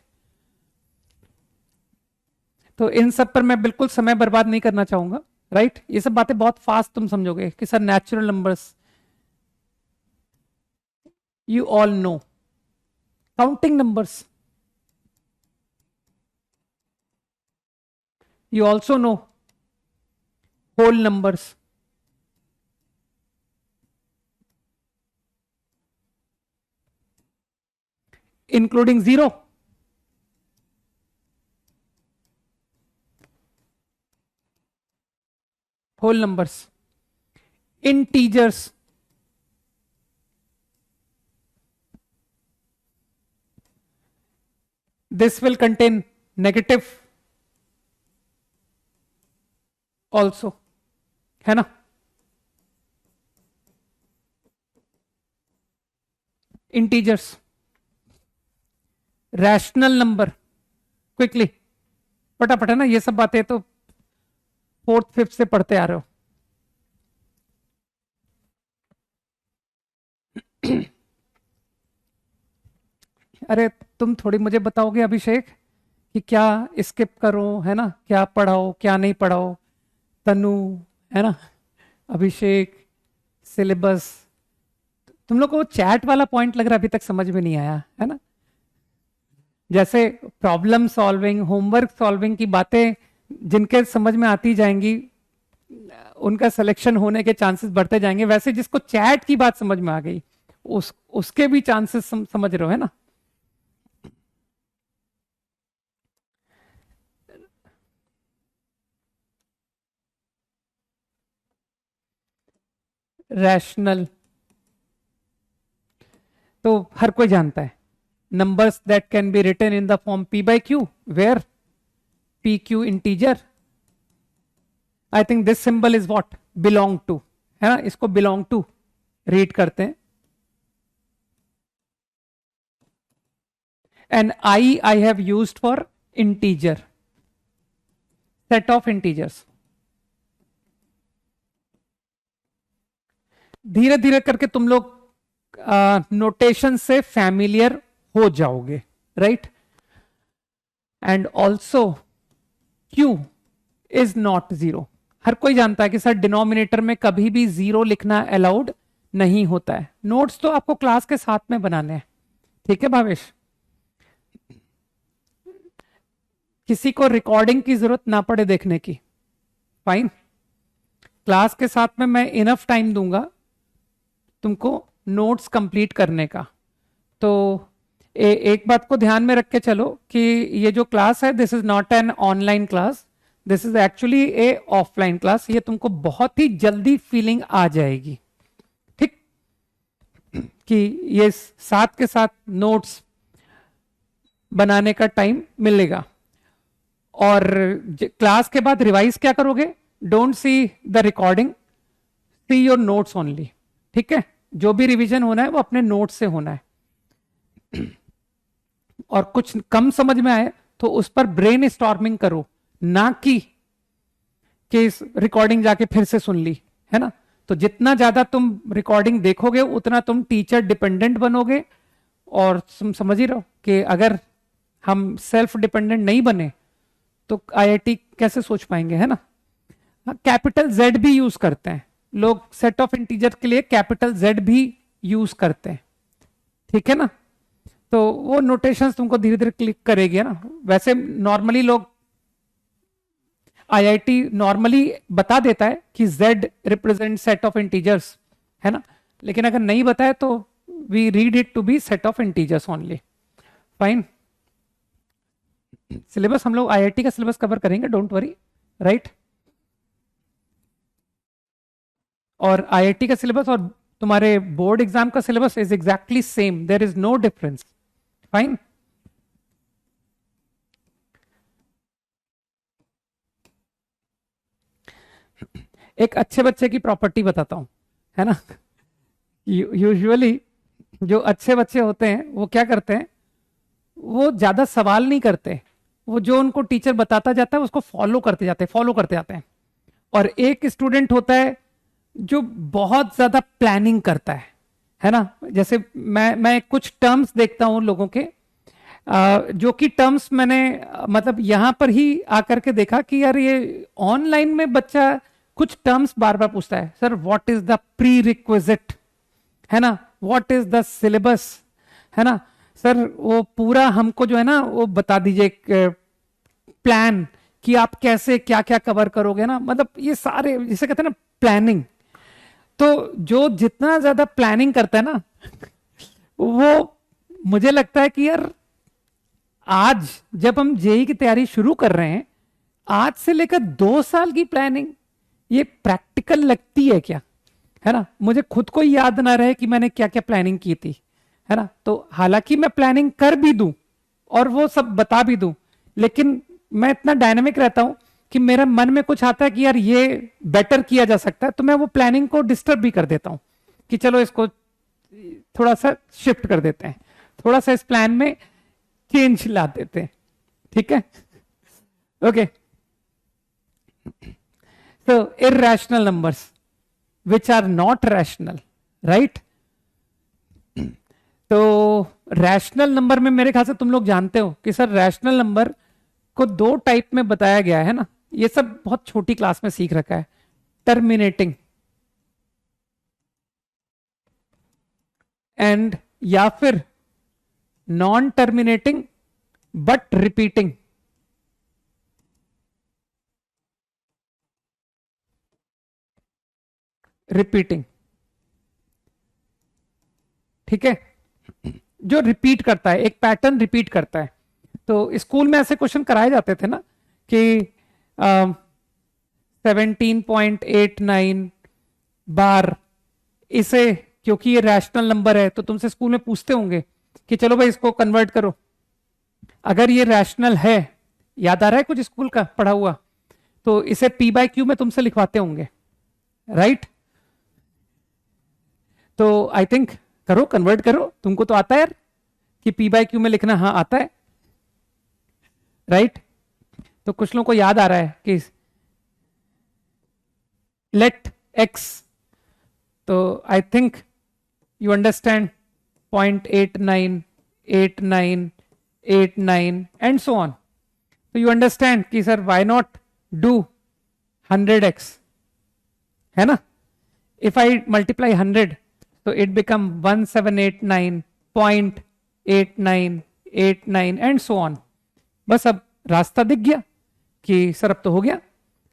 S1: तो इन सब पर मैं बिल्कुल समय बर्बाद नहीं करना चाहूंगा, राइट? ये सब बातें बहुत फास्ट तुम समझोगे कि sir natural numbers you all know, counting numbers you also know, whole numbers, including zero, whole numbers, integers, this will contain negative also, है ना? इंटीजर्स, रैशनल नंबर, क्विकली फटाफट, है ना? ये सब बातें तो फोर्थ फिफ्थ से पढ़ते आ रहे हो। अरे तुम थोड़ी मुझे बताओगे अभिषेक कि क्या स्किप करो, है ना? क्या पढ़ाओ क्या नहीं पढ़ाओ? तनु, है ना? अभिषेक, सिलेबस, तुम लोग को चैट वाला पॉइंट लग रहा है अभी तक समझ में नहीं आया, है ना? जैसे प्रॉब्लम सॉल्विंग, होमवर्क सॉल्विंग की बातें जिनके समझ में आती जाएंगी उनका सिलेक्शन होने के चांसेस बढ़ते जाएंगे, वैसे जिसको चैट की बात समझ में आ गई उसके भी चांसेस समझ रहे हो, है ना? रैशनल तो हर कोई जानता है, numbers that can be written in the form p by q, where pq integer, I think this symbol is what belong to, है ना? इसको belong to रीड करते हैं, and I have used for integer, set of integers. धीरे धीरे करके तुम लोग नोटेशन से फैमिलियर हो जाओगे, right? And also Q is not zero. हर कोई जानता है कि सर डिनोमिनेटर में कभी भी जीरो लिखना अलाउड नहीं होता है। नोट्स तो आपको क्लास के साथ में बनाने हैं, ठीक है भावेश? किसी को रिकॉर्डिंग की जरूरत ना पड़े देखने की, फाइन। क्लास के साथ में मैं इनफ टाइम दूंगा तुमको नोट्स कंप्लीट करने का। तो एक बात को ध्यान में रख के चलो कि ये जो क्लास है this is not an online class, this is actually A offline class. ये तुमको बहुत ही जल्दी फीलिंग आ जाएगी, ठीक? कि ये साथ के साथ नोट्स बनाने का टाइम मिलेगा। और क्लास के बाद रिवाइज क्या करोगे? Don't see the recording, see your notes only, ठीक है? जो भी रिवीजन होना है वो अपने नोट्स से होना है। और कुछ कम समझ में आए तो उस पर ब्रेन स्टॉर्मिंग करो, ना कि इस रिकॉर्डिंग जाके फिर से सुन ली, है ना? तो जितना ज्यादा तुम रिकॉर्डिंग देखोगे उतना तुम टीचर डिपेंडेंट बनोगे। और तुम समझ ही रहो कि अगर हम सेल्फ डिपेंडेंट नहीं बने तो आईआईटी कैसे सोच पाएंगे, है ना? कैपिटल जेड भी यूज करते हैं लोग, सेट ऑफ इंटीजर के लिए कैपिटल जेड भी यूज करते हैं, ठीक है ना? तो वो नोटेशंस तुमको धीरे धीरे क्लिक करेगी, है ना? वैसे नॉर्मली लोग, आईआईटी नॉर्मली बता देता है कि z represent set of integers, है ना? लेकिन अगर नहीं बताए तो we read it to be set of integers only, fine. Syllabus हम लोग आईआईटी का सिलेबस कवर करेंगे, डोंट वरी, राइट? और आईआईटी का सिलेबस और तुम्हारे बोर्ड एग्जाम का syllabus is exactly same, there is no difference, fine. एक अच्छे बच्चे की प्रॉपर्टी बताता हूं, है ना? यूजुअली जो अच्छे बच्चे होते हैं वो क्या करते हैं, वो ज्यादा सवाल नहीं करते, वो जो उनको टीचर बताता जाता है उसको फॉलो करते जाते हैं, फॉलो करते जाते हैं। और एक स्टूडेंट होता है जो बहुत ज्यादा प्लानिंग करता है ना। जैसे मैं कुछ टर्म्स देखता हूं लोगों के, जो कि टर्म्स मैंने मतलब यहां पर ही आकर के देखा कि यार ये ऑनलाइन में बच्चा कुछ टर्म्स बार बार पूछता है, sir what is the pre requisite, है ना, व्हाट इज द सिलेबस, है ना, सर वो पूरा हमको जो है ना वो बता दीजिए प्लान कि आप कैसे क्या क्या कवर करोगे ना, मतलब ये सारे जिसे कहते हैं ना प्लानिंग। तो जो जितना ज्यादा प्लानिंग करता है ना वो, मुझे लगता है कि यार आज जब हम जेई की तैयारी शुरू कर रहे हैं, आज से लेकर 2 साल की प्लानिंग ये प्रैक्टिकल लगती है क्या, है ना। मुझे खुद को याद ना रहे कि मैंने क्या क्या प्लानिंग की थी, है ना। तो हालांकि मैं प्लानिंग कर भी दूं और वो सब बता भी दूं, लेकिन मैं इतना डायनामिक रहता हूं कि मेरे मन में कुछ आता है कि यार ये बेटर किया जा सकता है, तो मैं वो प्लानिंग को डिस्टर्ब भी कर देता हूं कि चलो इसको थोड़ा सा शिफ्ट कर देते हैं, थोड़ा सा इस प्लान में चेंज ला देते हैं, ठीक है। Okay, so irrational numbers which are not rational, right? तो रैशनल नंबर में मेरे ख्याल से तुम लोग जानते हो कि सर रैशनल नंबर को 2 टाइप में बताया गया है ना, ये सब बहुत छोटी क्लास में सीख रखा है, टर्मिनेटिंग एंड या फिर non terminating but repeating. Repeating, ठीक है, जो रिपीट करता है, एक पैटर्न रिपीट करता है। तो स्कूल में ऐसे क्वेश्चन कराए जाते थे ना कि 17.89 बार, इसे क्योंकि ये रैशनल नंबर है तो तुमसे स्कूल में पूछते होंगे कि चलो भाई इसको कन्वर्ट करो, अगर ये रैशनल है, याद आ रहा है कुछ स्कूल का पढ़ा हुआ, तो इसे पी बाय क्यू में तुमसे लिखवाते होंगे, राइट। तो आई थिंक करो, कन्वर्ट करो, तुमको तो आता है यार कि पी बाय क्यू में लिखना, हाँ आता है, राइट। तो कुछ लोगों को याद आ रहा है कि लेट एक्स, तो I think you understand 0.89 89 89 and so on. तो यू अंडरस्टैंड कि sir why not do 100x, है ना। इफ आई मल्टीप्लाई 100 तो it become 1789.8989 and so on. बस अब रास्ता दिख गया कि सर अब तो हो गया,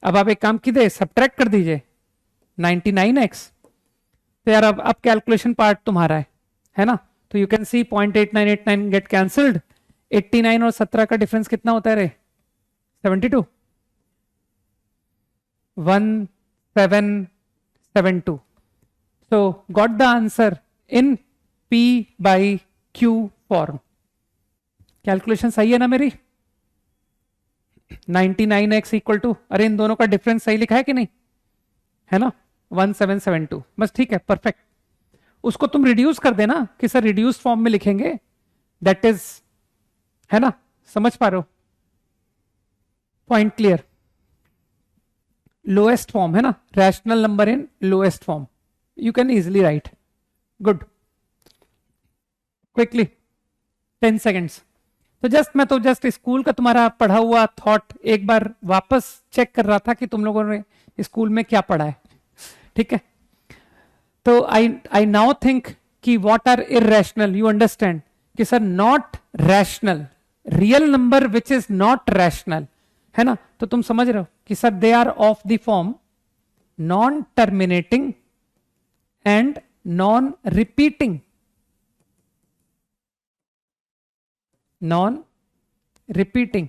S1: अब आप एक काम कीजिए, सब्ट्रैक्ट कर दीजिए 99x। तो यार अब कैलकुलेशन पार्ट तुम्हारा है ना। तो you can see 0.8989 get cancelled, 89 और 17 का डिफरेंस कितना होता है रे, 72, 1772। So got the answer in P by Q form। Calculation सही है ना मेरी, 99x इक्वल टू, अरे इन दोनों का डिफरेंस सही लिखा है कि नहीं, है ना, 1772, बस ठीक है, परफेक्ट। उसको तुम रिड्यूस कर देना कि सर रिड्यूस फॉर्म में लिखेंगे, दैट इज, है ना, समझ पा रहे हो, पॉइंट क्लियर। लोएस्ट फॉर्म है ना, rational number in lowest form, you can easily write, good, quickly, 10 seconds। मैं तो जस्ट स्कूल का तुम्हारा पढ़ा हुआ थॉट एक बार वापस चेक कर रहा था कि तुम लोगों ने स्कूल में क्या पढ़ा है, ठीक है। तो आई नाउ थिंक कि what are irrational, you understand कि sir not rational, real number which is not rational, है ना। तो तुम समझ रहे हो कि sir they are of the form non terminating and non-repeating, non-repeating,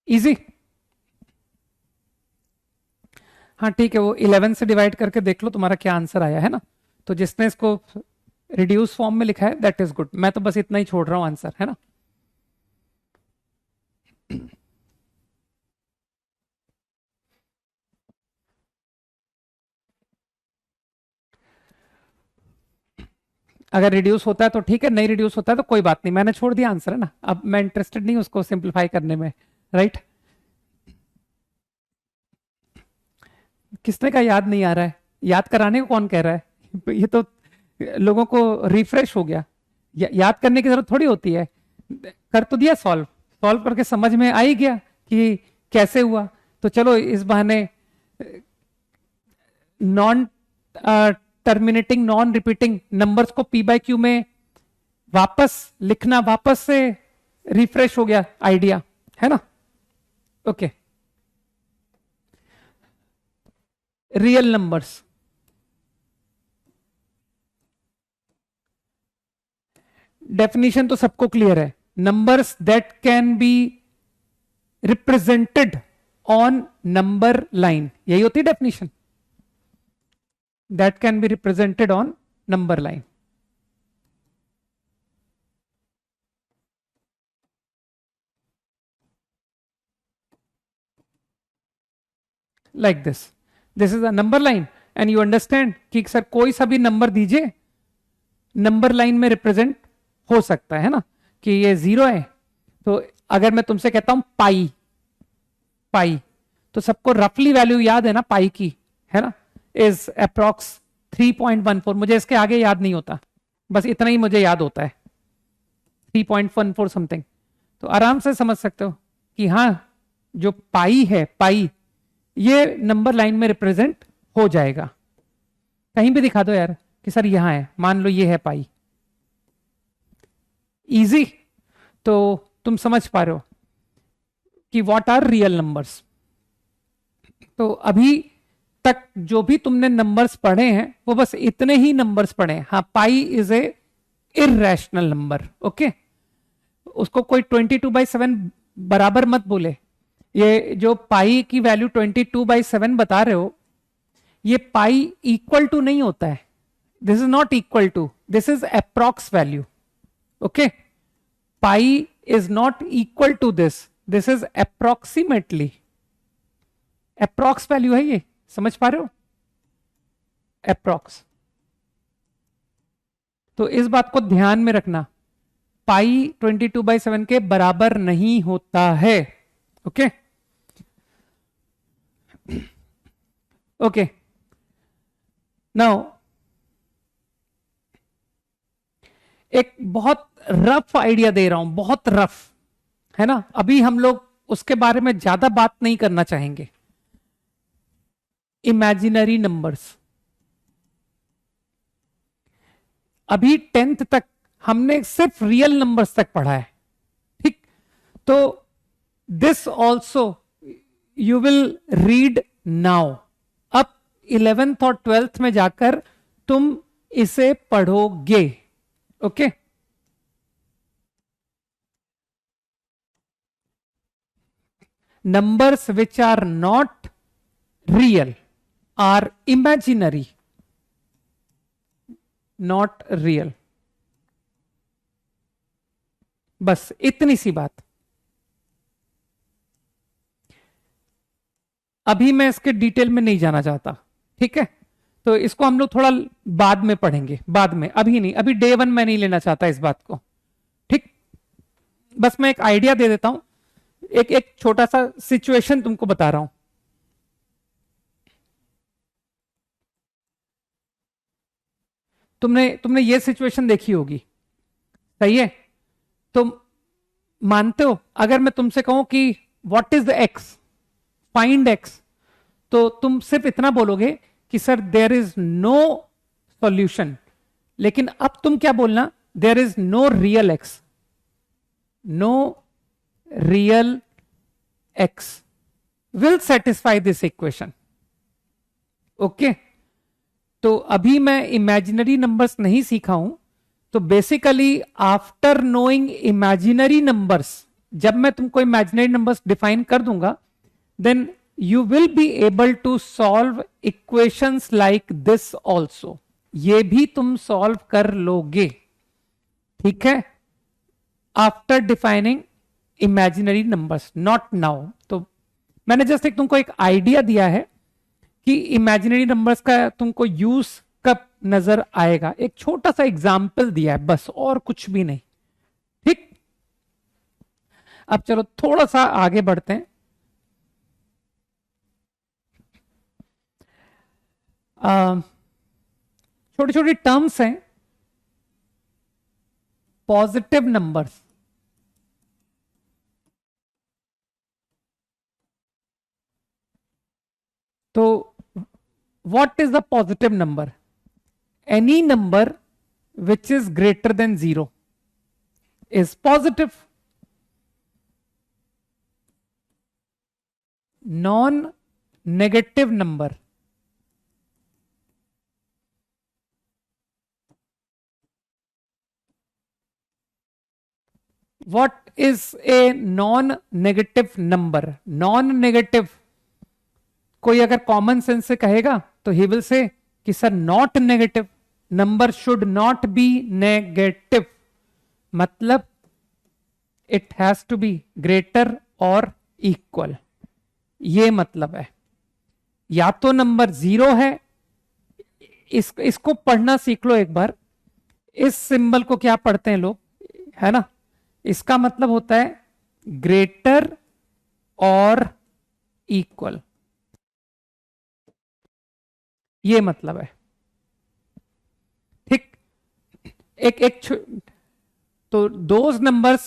S1: easy। हाँ ठीक है, वो 11 से डिवाइड करके देख लो तुम्हारा क्या आंसर आया, है ना। तो जिसने इसको रिड्यूस फॉर्म में लिखा है दैट इज गुड, मैं तो बस इतना ही छोड़ रहा हूं आंसर, है ना। अगर रिड्यूस होता है तो ठीक है, नहीं रिड्यूस होता है तो कोई बात नहीं, मैंने छोड़ दिया आंसर, है ना। अब मैं इंटरेस्टेड नहीं उसको सिंप्लीफाई करने में, राइट। किसने का याद नहीं आ रहा है? याद कराने को कौन कह रहा है? ये तो लोगों को रिफ्रेश हो गया। याद करने की जरूरत थोड़ी होती है। कर तो दिया सॉल्व, सॉल्व करके समझ में आ ही गया कि कैसे हुआ। तो चलो इस बहाने non terminating non repeating numbers को पी बाय क्यू में वापस लिखना, वापस से रिफ्रेश हो गया आइडिया, है ना? Okay, real numbers. डेफिनेशन तो सबको क्लियर है। Numbers that can be represented on number line, यही होती है definition. That can be represented on number line. Like this is a number line and you understand कि sir कोई सा भी नंबर दीजिए, नंबर लाइन में रिप्रेजेंट हो सकता है ना, कि ये 0 है। तो अगर मैं तुमसे कहता हूं पाई, पाई, तो सबको रफली वैल्यू याद है ना पाई की, है ना? Is approx 3.14। मुझे इसके आगे याद नहीं होता, बस इतना ही मुझे याद होता है, 3.14 समथिंग। तो आराम से समझ सकते हो कि हाँ, जो पाई है, पाई ये नंबर लाइन में रिप्रेजेंट हो जाएगा। कहीं भी दिखा दो यार कि सर यहां है, मान लो ये है पाई। इजी। तो तुम समझ पा रहे हो कि व्हाट आर रियल नंबर्स। तो अभी तक जो भी तुमने नंबर्स पढ़े हैं वो बस इतने ही नंबर्स पढ़े हैं। हाँ, pi is a irrational number, okay. उसको कोई 22/7 बराबर मत बोले। ये जो पाई की वैल्यू 22/7 बता रहे हो, ये पाई इक्वल टू नहीं होता है। This is not equal to, this is approx value, okay. Pi is not equal to this is approximately, approx value है ये, समझ पा रहे हो? अप्रॉक्स। तो इस बात को ध्यान में रखना, पाई 22/7 के बराबर नहीं होता है, ओके। ओके, नाउ एक बहुत रफ आइडिया दे रहा हूं, बहुत रफ, है ना? अभी हम लोग उसके बारे में ज्यादा बात नहीं करना चाहेंगे। इमेजिनरी नंबर्स, अभी 10th तक हमने सिर्फ रियल नंबर्स तक पढ़ा है, ठीक? तो this also you will read now. अब 11th और 12th में जाकर तुम इसे पढ़ोगे, okay. Numbers which are not real are imaginary, not real। बस इतनी सी बात। अभी मैं इसके डिटेल में नहीं जाना चाहता, ठीक है? तो इसको हम लोग थोड़ा बाद में पढ़ेंगे, बाद में, अभी नहीं। अभी डे 1 मैं नहीं लेना चाहता इस बात को, ठीक? बस मैं एक आइडिया दे देता हूं, एक एक छोटा सा सिचुएशन तुमको बता रहा हूं। तुमने तुमने ये सिचुएशन देखी होगी, सही है? तुम मानते हो अगर मैं तुमसे कहूं कि what is the x, find x, तो तुम सिर्फ इतना बोलोगे कि sir there is no solution. लेकिन अब तुम क्या बोलना? There is no real x, no real x will satisfy this equation, okay. तो अभी मैं इमेजिनरी नंबर्स नहीं सीखा हूं, तो basically after knowing imaginary numbers, जब मैं तुमको इमेजिनरी नंबर्स डिफाइन कर दूंगा, then you will be able to solve equations like this also। ये भी तुम सॉल्व कर लोगे, ठीक है? After defining imaginary numbers, not now. तो मैंने जस्ट एक तुमको एक आइडिया दिया है कि इमेजिनरी नंबर्स का तुमको यूज कब नजर आएगा। एक छोटा सा एग्जाम्पल दिया है बस, और कुछ भी नहीं, ठीक? अब चलो थोड़ा सा आगे बढ़ते हैं। छोटी छोटी टर्म्स हैं, पॉजिटिव नंबर्स। तो what is the positive number? Any number which is greater than 0 is positive. Non negative number, what is a non negative number? Non negative कोई अगर कॉमन सेंस से कहेगा तो ही विल से कि sir not negative, number should not be negative, मतलब it has to be greater और equal, ये मतलब है। या तो नंबर 0 है, इसको पढ़ना सीख लो एक बार। इस सिंबल को क्या पढ़ते हैं लोग, है ना, इसका मतलब होता है ग्रेटर और इक्वल, ये मतलब है। ठीक, एक तो those numbers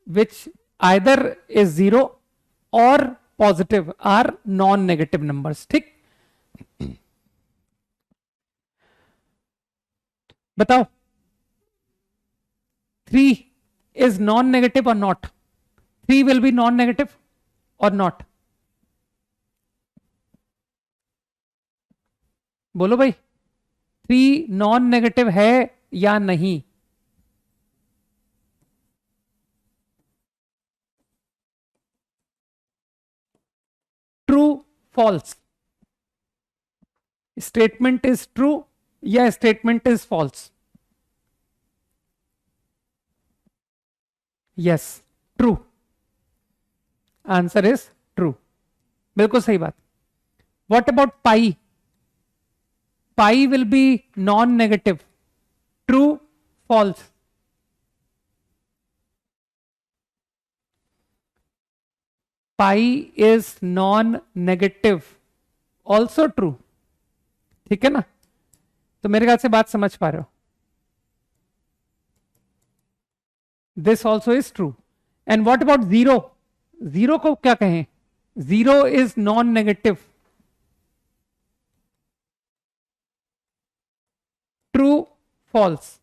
S1: which either is 0 और positive or non negative numbers. ठीक, बताओ 3 is non-negative or not? 3 will be non-negative or not? बोलो भाई, 3 non-negative है या नहीं? True false? Statement is true या statement is false? Yes, true, answer is true, बिल्कुल सही बात। What about pi? Pi will be non negative, true false? Pi is non negative, also true. ठीक है ना, तो मेरे ख्याल से बात समझ पा रहे हो। This also is true. And what about 0? 0 को क्या कहें? 0 is non negative, true false?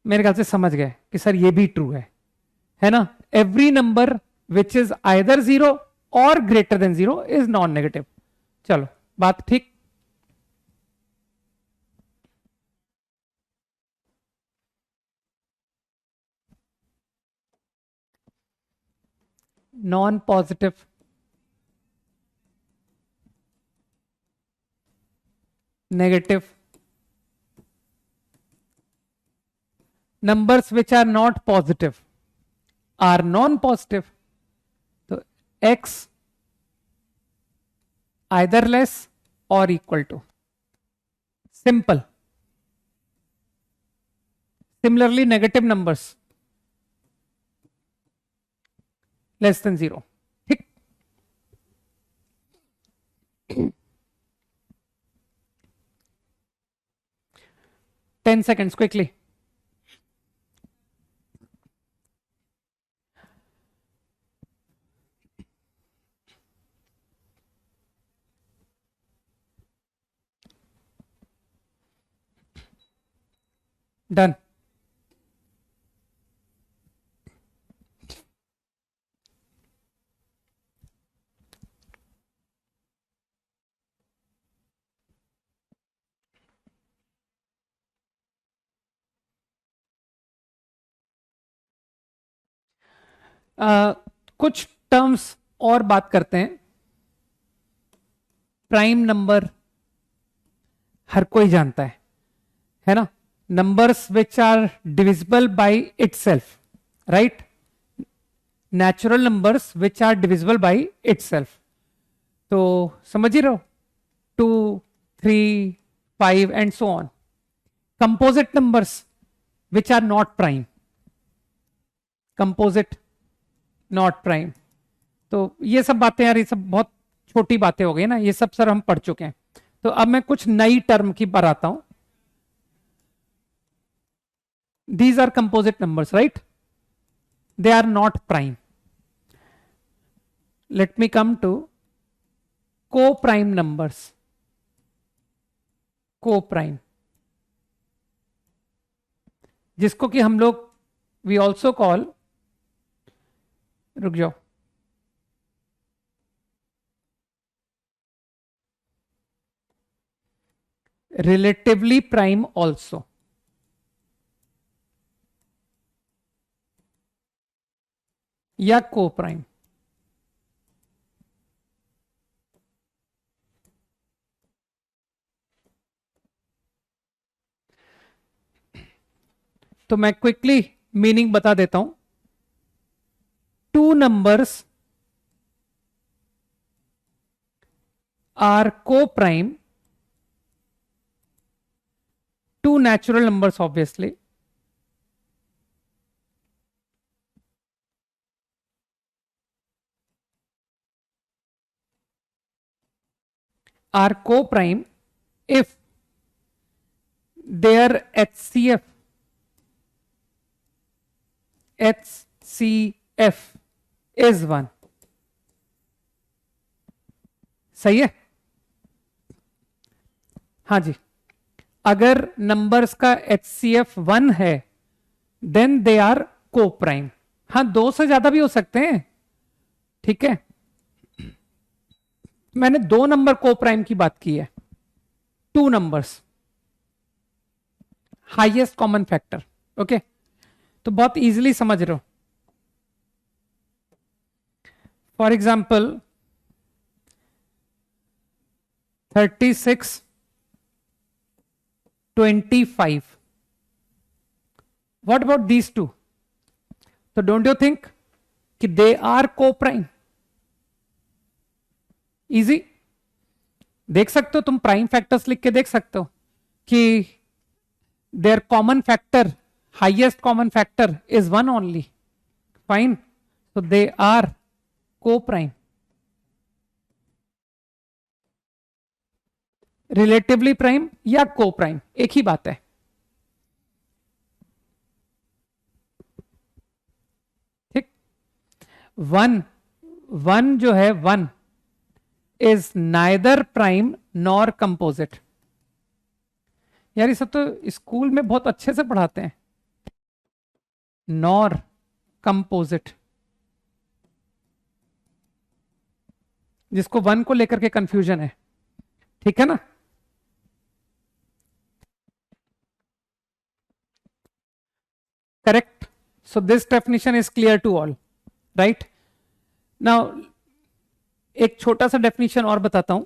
S1: मेरे ख्याल से समझ गए कि सर ये भी ट्रू है ना। Every number which is either 0 और greater than 0 is non negative. चलो, बात ठीक। Non positive, negative, numbers which are not positive are non-positive. तो x either less or equal to, simple. Similarly, negative numbers less than 0. ठीक, 10 seconds quickly. Done. कुछ terms और बात करते हैं। प्राइम नंबर हर कोई जानता है ना। Numbers which are divisible by itself, right. Natural numbers which are divisible by itself, तो समझ ही रहो, 2, 3, 5 and so on. Composite numbers which are not prime, composite not prime. तो ये सब बातें यार, ये सब बहुत छोटी बातें हो गई ना, ये सब सर हम पढ़ चुके हैं। तो अब मैं कुछ नई टर्म की पर आता हूं. These are composite numbers, right? They are not prime. Let me come to co-prime numbers. Co-prime, जिसको कि हम लोग we also call, रुक जाओ, relatively prime also. या co-prime. तो मैं क्विकली मीनिंग बता देता हूं. Two numbers are co-prime. Two natural numbers, obviously. Are co-prime if their HCF is 1. सही है. हाँ जी, अगर नंबर्स का HCF 1 है देन दे आर को-प्राइम. हाँ, 2 से ज्यादा भी हो सकते हैं. ठीक है, मैंने 2 नंबर को-प्राइम की बात की है. 2 numbers, highest common factor. Okay, तो बहुत इजीली समझ रहे हो. For example 36, 25. What about these two? So don't you think कि they are co-prime? Easy. देख सकते हो तुम, प्राइम फैक्टर्स लिख के देख सकते हो कि their common factor, highest common factor is 1 only. Fine. So they are co-prime. Relatively prime या को प्राइम एक ही बात है. ठीक. 1 जो है 1 is neither prime nor composite. यार ये सब तो स्कूल में बहुत अच्छे से पढ़ाते हैं. नॉर कंपोजिट, जिसको 1 को लेकर के कंफ्यूजन है. ठीक है ना. Correct. So this definition is clear to all, right? Now एक छोटा सा डेफिनेशन और बताता हूं.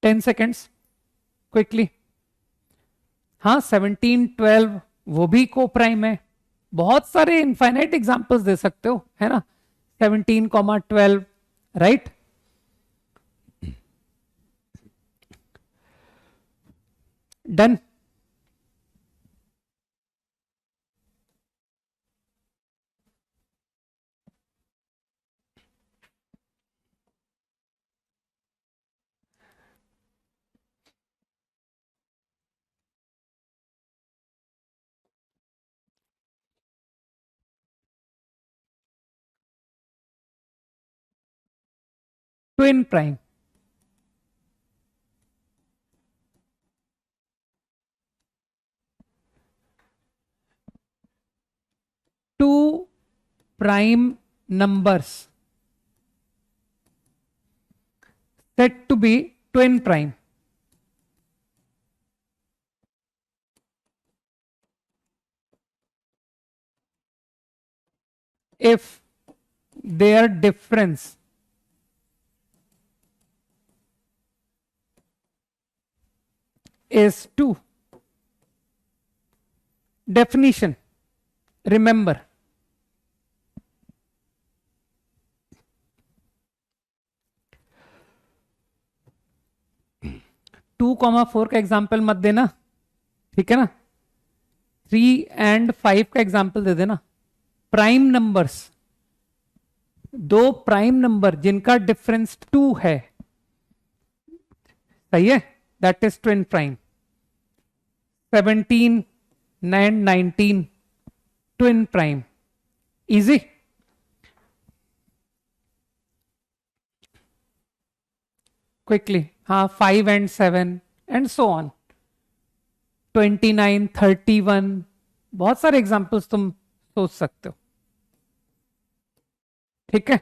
S1: 10 seconds क्विकली. हाँ, 17, 12 वो भी को प्राइम है. बहुत सारे इनफाइनाइट एग्जांपल्स दे सकते हो, है ना. 17, 12, right. Done. Twin prime. Two prime numbers said to be twin prime if their difference is 2. Definition, remember, 2,4 का एग्जाम्पल मत देना. ठीक है ना. 3 and 5 का एग्जाम्पल दे देना. प्राइम नंबर्स, 2 प्राइम नंबर जिनका डिफरेंस 2 है, सही है, that is twin prime. 17 and 19 twin prime, easy. Quickly, हाँ 5 and 7 एंड सो ऑन, 29, 31, बहुत सारे एग्जाम्पल्स तुम सोच सकते हो। ठीक है,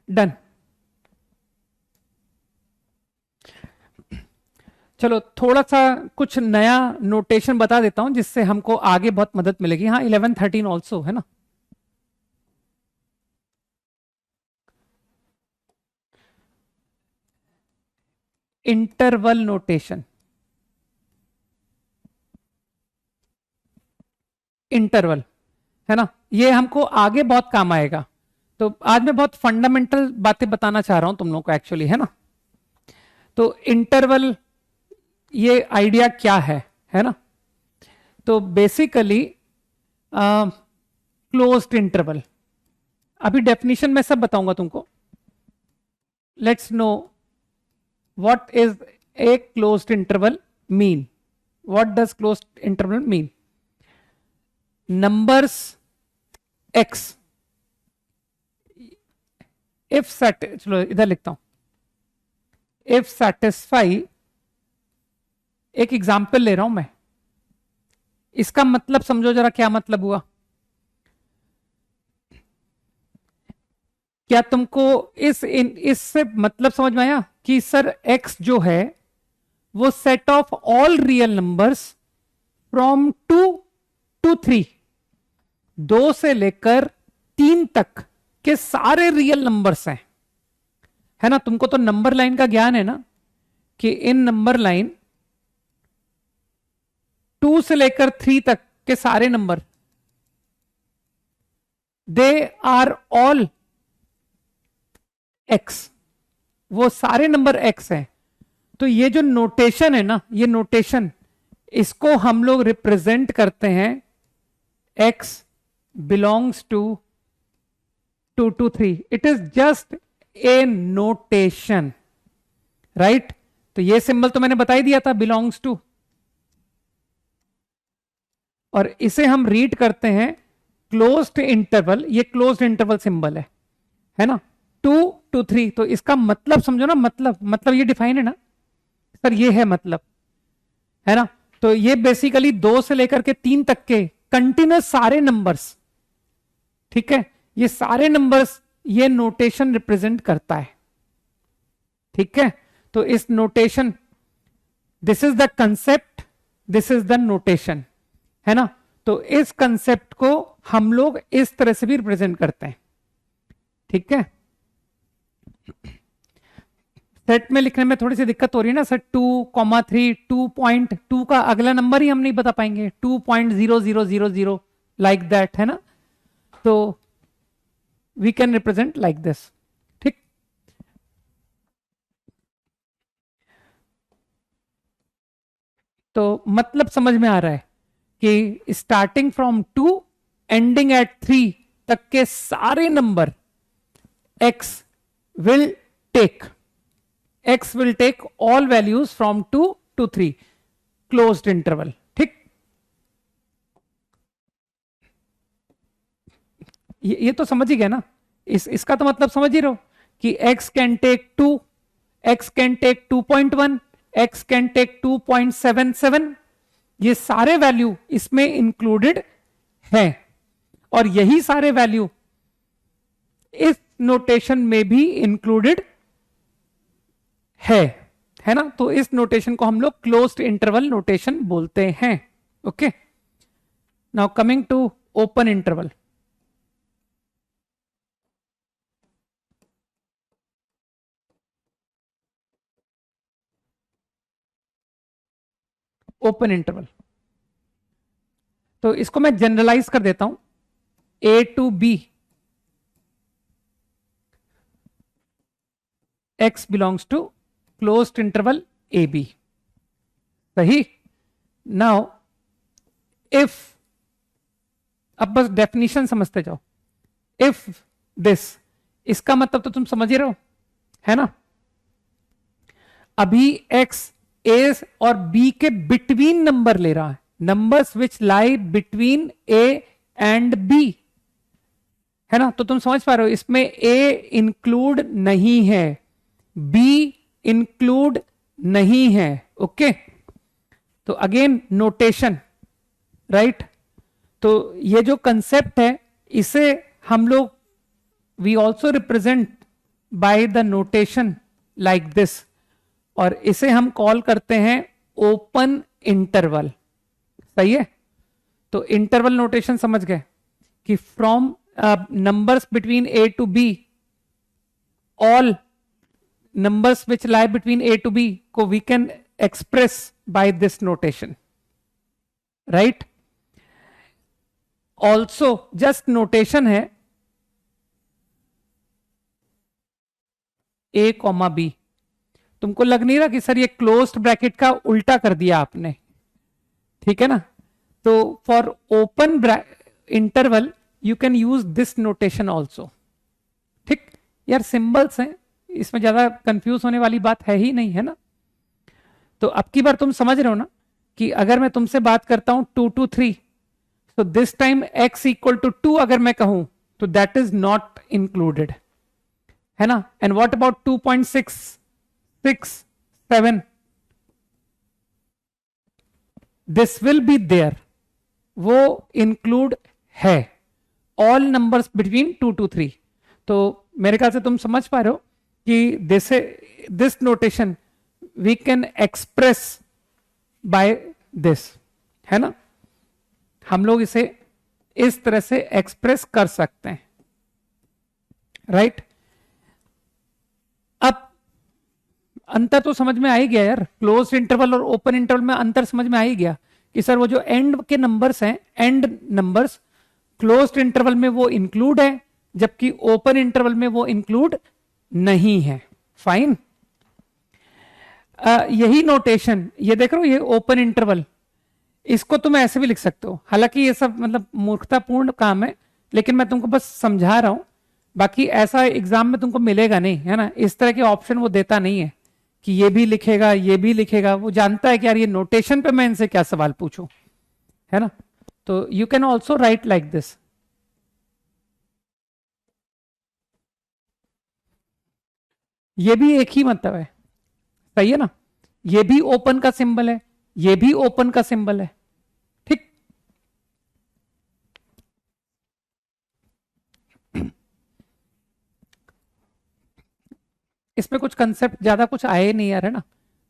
S1: डन। चलो थोड़ा सा कुछ नया नोटेशन बता देता हूं जिससे हमको आगे बहुत मदद मिलेगी। हाँ 11, 13 ऑल्सो है ना। इंटरवल नोटेशन, इंटरवल है ना, ये हमको आगे बहुत काम आएगा। तो आज मैं बहुत फंडामेंटल बातें बताना चाह रहा हूं तुम लोगों को एक्चुअली, है ना। तो इंटरवल, ये आइडिया क्या है ना। तो बेसिकली क्लोज्ड इंटरवल, अभी डेफिनेशन में सब बताऊंगा तुमको। Let's know what is a closed interval mean. What does closed interval mean? Numbers x, if set, चलो इधर लिखता हूं, इफ सेटिस्फाई, एक एग्जाम्पल ले रहा हूं मैं, इसका मतलब समझो जरा, क्या मतलब हुआ। क्या तुमको इससे मतलब समझ में आया कि सर x जो है वो set of all real numbers from 2 to 3, 2 से लेकर 3 तक के सारे रियल नंबर्स हैं, है ना। तुमको तो नंबर लाइन का ज्ञान है ना, कि इन नंबर लाइन 2 से लेकर 3 तक के सारे नंबर, दे आर ऑल एक्स, वो सारे नंबर एक्स हैं। तो ये जो नोटेशन है ना, ये नोटेशन, इसको हम लोग रिप्रेजेंट करते हैं x belongs to 2 to 3. It is just a notation, right? तो ये सिंबल तो मैंने बता ही दिया था, belongs to, और इसे हम रीड करते हैं क्लोज्ड इंटरवल, ये क्लोज्ड इंटरवल सिंबल है ना, 2 to 3। तो इसका मतलब समझो ना, मतलब ये डिफाइन है ना सर, ये है मतलब, है ना। तो ये बेसिकली 2 से लेकर के 3 तक के कंटिन्यूस सारे नंबर्स, ठीक है, ये सारे नंबर्स ये नोटेशन रिप्रेजेंट करता है। ठीक है, तो इस notation, this is the concept, this is the notation, है ना। तो इस कंसेप्ट को हम लोग इस तरह से भी रिप्रेजेंट करते हैं। ठीक है, सेट में लिखने में थोड़ी सी दिक्कत हो रही है ना सर, 2,3, 2.2 का अगला नंबर ही हम नहीं बता पाएंगे, 2.0000 लाइक दैट, है ना। तो we can represent like this. ठीक, तो मतलब समझ में आ रहा है कि स्टार्टिंग फ्रॉम 2 एंडिंग एट 3 तक के सारे number x will take all values from 2 to 3, closed interval। ठीक, ये तो समझ ही गया ना, इसका तो मतलब समझ ही रहो कि x can take 2, x can take 2.1, x can take 2.77, ये सारे वैल्यू इसमें इंक्लूडेड है, और यही सारे वैल्यू इस नोटेशन में भी इंक्लूडेड है ना। तो इस नोटेशन को हम लोग क्लोज्ड इंटरवल नोटेशन बोलते हैं। Okay, now coming to open interval. Open interval, तो इसको मैं जनरलाइज कर देता हूं, A to B, x belongs to closed interval AB। सही। नाउ इफ, अब बस डेफिनेशन समझते जाओ। इफ दिस, इसका मतलब तो तुम समझ ही रहे हो, है ना। अभी x a और b के बिटवीन नंबर ले रहा है, numbers which lie between a and b, है ना। तो तुम समझ पा रहे हो, इसमें a इंक्लूड नहीं है, b इंक्लूड नहीं है, ओके। तो अगेन नोटेशन, राइट। तो ये जो कंसेप्ट है इसे हम लोग we also represent by the notation like this, और इसे हम कॉल करते हैं ओपन इंटरवल, सही है। तो इंटरवल नोटेशन समझ गए कि from numbers between a to b, all numbers which lie between a to b को we can express by this notation, right। also just notation है a कॉमा b। तुमको लग नहीं रहा कि सर ये क्लोज्ड ब्रैकेट का उल्टा कर दिया आपने, ठीक है ना। तो for open interval you can use this notation also, ठीक। यार सिंबल्स हैं, इसमें ज्यादा कंफ्यूज होने वाली बात है ही नहीं, है ना। तो अब की बार तुम समझ रहे हो ना कि अगर मैं तुमसे बात करता हूं 2 to 3, तो this time x equal to 2 अगर मैं कहूं तो दैट इज नॉट इंक्लूडेड, है ना। And what about 2.6, 6, 7, this will be there, वो इंक्लूड है, ऑल नंबर्स बिटवीन 2 to 3। तो मेरे ख्याल से तुम समझ पा रहे हो कि this notation we can express by this, है ना। हम लोग इसे इस तरह से एक्सप्रेस कर सकते हैं, राइट। अब अंतर तो समझ में आ ही गया यार, क्लोज इंटरवल और ओपन इंटरवल में अंतर समझ में आ ही गया कि सर वो जो एंड के नंबर्स हैं, एंड नंबर्स क्लोज्ड इंटरवल में वो इंक्लूड है, जबकि ओपन इंटरवल में वो इंक्लूड नहीं है, फाइन। यही नोटेशन, ये देख रहे हो, ये ओपन इंटरवल, इसको तुम ऐसे भी लिख सकते हो। हालांकि ये सब मतलब मूर्खतापूर्ण काम है, लेकिन मैं तुमको बस समझा रहा हूं, बाकी ऐसा एग्जाम में तुमको मिलेगा नहीं, है ना। इस तरह के ऑप्शन वो देता नहीं है कि ये भी लिखेगा ये भी लिखेगा, वो जानता है कि यार ये नोटेशन पे मैं इनसे क्या सवाल पूछूं, है ना। तो you can also right like this. ये भी एक ही मतलब है, सही है ना। ये भी ओपन का सिंबल है, ये भी ओपन का सिंबल है, ठीक। इसमें कुछ कंसेप्ट ज्यादा कुछ आए नहीं यार, है ना।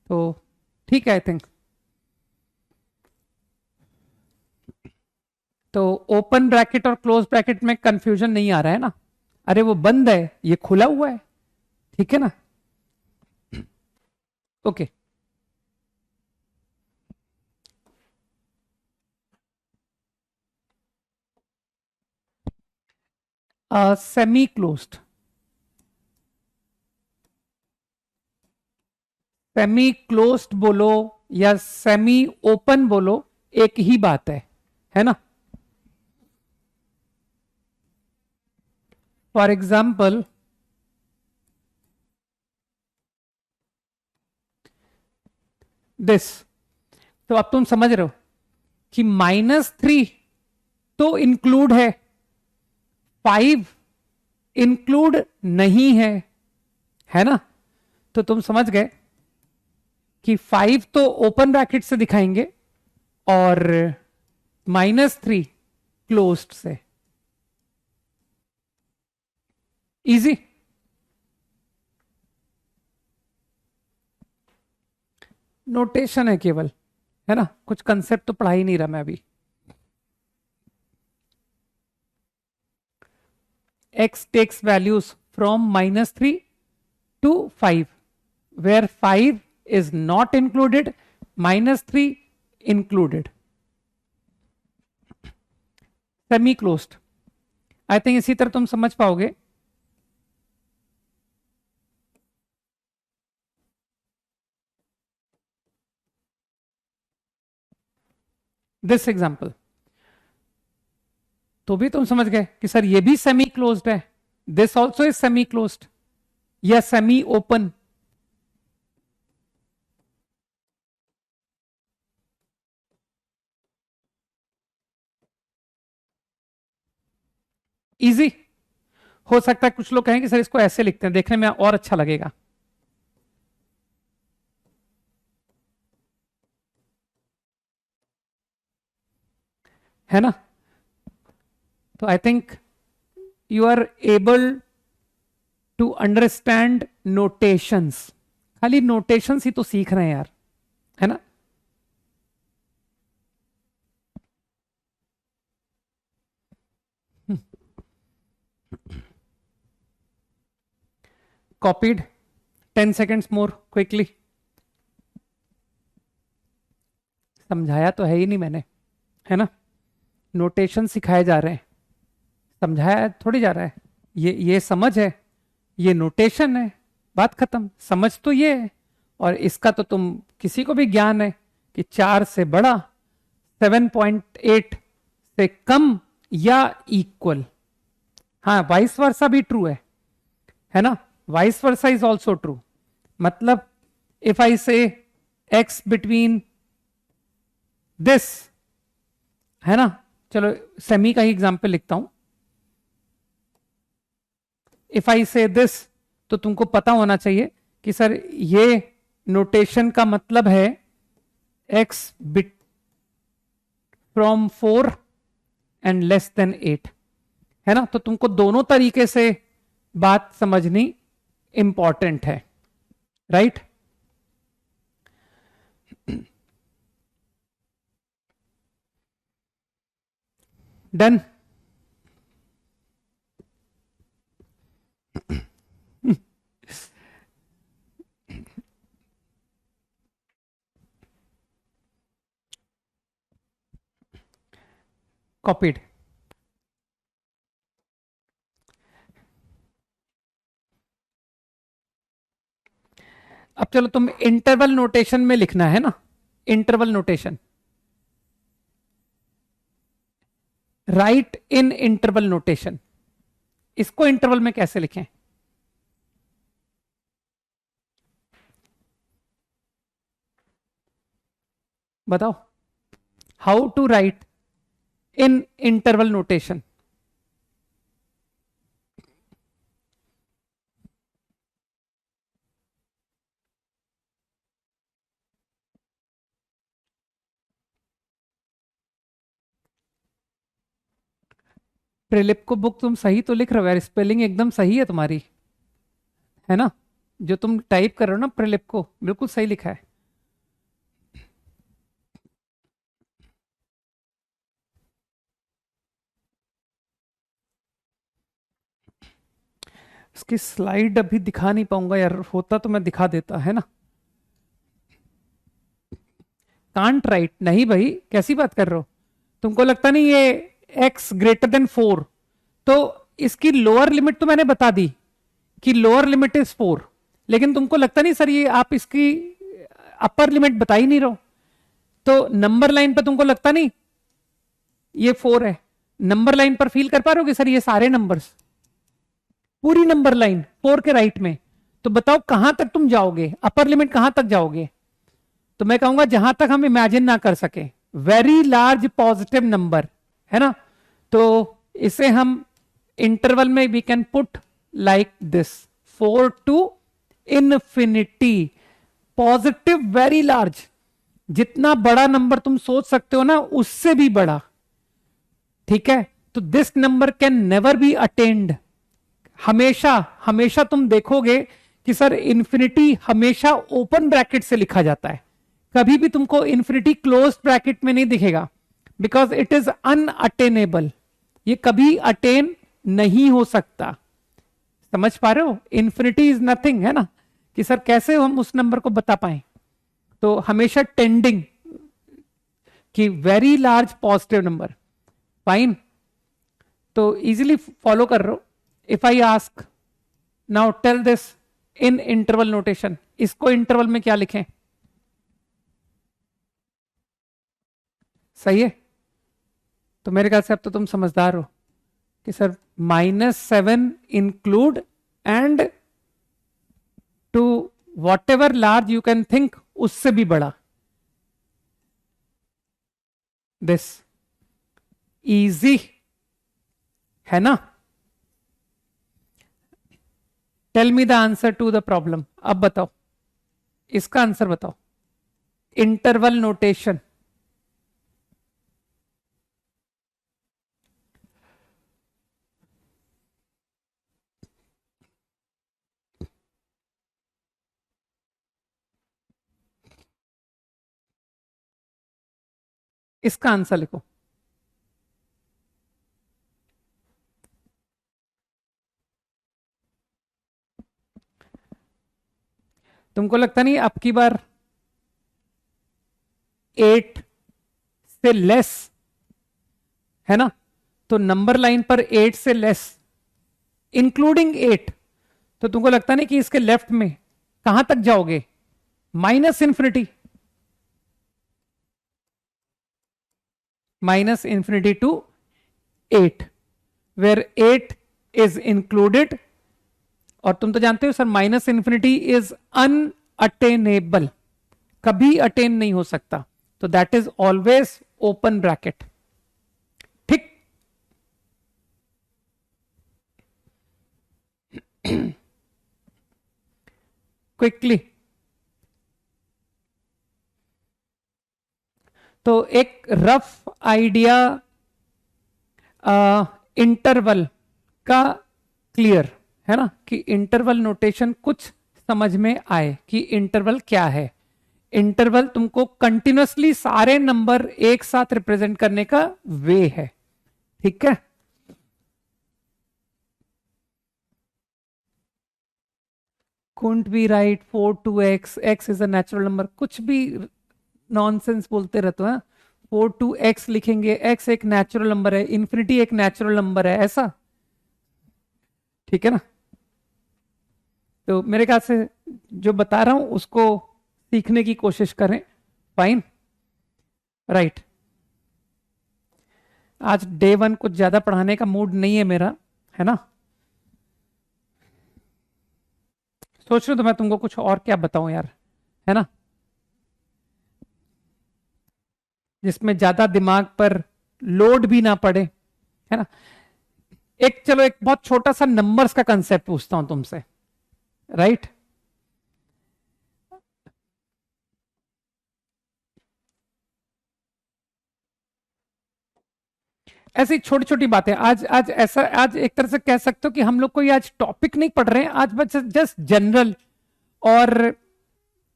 S1: तो ठीक है, आई थिंक। तो ओपन ब्रैकेट और क्लोज ब्रैकेट में कंफ्यूजन नहीं आ रहा है ना। अरे वो बंद है, ये खुला हुआ है, ठीक है ना। Okay, semi closed, semi closed बोलो या सेमी ओपन बोलो, एक ही बात है ना। फॉर एग्जाम्पल दिस, तो अब तुम समझ रहे हो कि -3 तो इंक्लूड है, 5 इंक्लूड नहीं है ना। तो तुम समझ गए कि 5 तो ओपन ब्रैकेट से दिखाएंगे और -3 क्लोज्ड से। इजी, नोटेशन है केवल, है ना। कुछ कंसेप्ट तो पढ़ा ही नहीं रहा मैं अभी। x takes values from -3 to 5, where 5 is not included, -3 included, semi closed. I think इसी तरह तुम समझ पाओगे। दिस एग्जाम्पल तो भी तुम समझ गए कि सर ये भी सेमी क्लोज्ड है, this also is semi closed या सेमी ओपन. इजी हो सकता है. कुछ लोग कहें कि सर इसको ऐसे लिखते हैं, देखने में और अच्छा लगेगा. है ना. तो I think you are able to understand notations. खाली नोटेशंस ही तो सीख रहे हैं यार, है ना. कॉपीड. 10 seconds more quickly. समझाया तो है ही नहीं मैंने, है ना. नोटेशन सिखाए जा रहे हैं, समझाया थोड़ी जा रहा है. ये समझ है, ये नोटेशन है, बात खत्म. समझ तो ये है, और इसका तो तुम किसी को भी ज्ञान है कि 4 से बड़ा, 7.8 से कम या इक्वल. हाँ, वाइस वर्सा भी ट्रू है ना. Vice versa is also true. मतलब इफ आई से एक्स बिटवीन दिस, है ना. चलो सेमी का ही एग्जाम्पल लिखता हूं. इफ आई से दिस, तो तुमको पता होना चाहिए कि सर ये नोटेशन का मतलब है x bit from 4 and less than 8, है ना. तो तुमको दोनों तरीके से बात समझनी इंपॉर्टेंट है, राइट. डन. कॉपीड. अब चलो तुम इंटरवल नोटेशन में लिखना है ना. Interval notation, write in interval notation. इसको इंटरवल में कैसे लिखें? बताओ. How to write in interval notation. प्रिलिप को बुक तुम सही तो लिख रहे हो यार, स्पेलिंग एकदम सही है तुम्हारी, है ना. जो तुम टाइप कर रहे हो ना प्रिलिप को, बिल्कुल सही लिखा है. इसकी स्लाइड अभी दिखा नहीं पाऊंगा यार, होता तो मैं दिखा देता, है ना. कांट राइट नहीं भाई, कैसी बात कर रहे हो. तुमको लगता नहीं ये x ग्रेटर देन 4, तो इसकी लोअर लिमिट तो मैंने बता दी कि लोअर लिमिट इज 4, लेकिन तुमको लगता नहीं सर ये आप इसकी अपर लिमिट बता ही नहीं रहो. तो नंबर लाइन पर तुमको लगता नहीं ये 4 है. नंबर लाइन पर फील कर पा रहे हो कि सर ये सारे नंबर्स, पूरी नंबर लाइन 4 के राइट में. तो बताओ कहां तक तुम जाओगे, अपर लिमिट कहां तक जाओगे. तो मैं कहूंगा जहां तक हम इमेजिन ना कर सके, वेरी लार्ज पॉजिटिव नंबर, है ना. तो इसे हम इंटरवल में we can put like this, 4 to infinity. Positive very large, जितना बड़ा नंबर तुम सोच सकते हो ना उससे भी बड़ा, ठीक है. तो this number can never be attend. हमेशा हमेशा तुम देखोगे कि सर इंफिनिटी हमेशा ओपन ब्रैकेट से लिखा जाता है, कभी भी तुमको इंफिनिटी क्लोज ब्रैकेट में नहीं दिखेगा, बिकॉज इट इज अनअटेनेबल. ये कभी अटेन नहीं हो सकता. समझ पा रहे हो, इंफिनिटी इज नथिंग, है ना. कि सर कैसे हम उस नंबर को बता पाए. तो हमेशा टेंडिंग कि very large positive number. Fine, तो इजीली फॉलो कर रहे हो. If I ask now tell this in interval notation, इसको इंटरवल में क्या लिखें. सही है. तो मेरे ख्याल से अब तो तुम समझदार हो. कि sir -7 include and to whatever large you can think, उससे भी बड़ा, दिस इजी है ना। Tell me the answer to the problem. अब बताओ, इसका आंसर बताओ। इंटरवल नोटेशन, इसका आंसर लिखो। तुमको लगता नहीं अब की बार 8 से लेस है ना, तो नंबर लाइन पर 8 से लेस इंक्लूडिंग 8, तो तुमको लगता नहीं कि इसके लेफ्ट में कहां तक जाओगे? -Infinity, -infinity to 8, where 8 is included. और तुम तो जानते हो सर, -इन्फिनिटी इज अनअटेनेबल, कभी अटेन नहीं हो सकता, तो that is always open bracket. ठीक। क्विकली, तो एक रफ आइडिया इंटरवल का क्लियर है ना, कि इंटरवल नोटेशन कुछ समझ में आए कि इंटरवल क्या है। इंटरवल तुमको कंटिन्यूसली सारे नंबर एक साथ रिप्रेजेंट करने का वे है, ठीक है। Can't be right 4 to x, x is a natural number, कुछ भी नॉनसेंस बोलते रहते हैं। 4 टू एक्स लिखेंगे, एक्स एक नेचुरल नंबर है, इन्फिनिटी एक नेचुरल नंबर है, ऐसा, ठीक है ना। तो मेरे ख्याल से जो बता रहा हूं उसको सीखने की कोशिश करें। Fine, right. आज डे 1 कुछ ज्यादा पढ़ाने का मूड नहीं है मेरा, है ना। सोच रहा तो मैं तुमको कुछ और क्या बताऊं यार, है ना, जिसमें ज्यादा दिमाग पर लोड भी ना पड़े, है ना। एक चलो एक बहुत छोटा सा नंबर्स का कंसेप्ट पूछता हूं तुमसे, राइट। ऐसी छोटी छोटी बातें, आज आज ऐसा, आज एक तरह से कह सकते हो कि हम लोग कोई आज टॉपिक नहीं पढ़ रहे हैं, आज बस जस्ट जनरल, और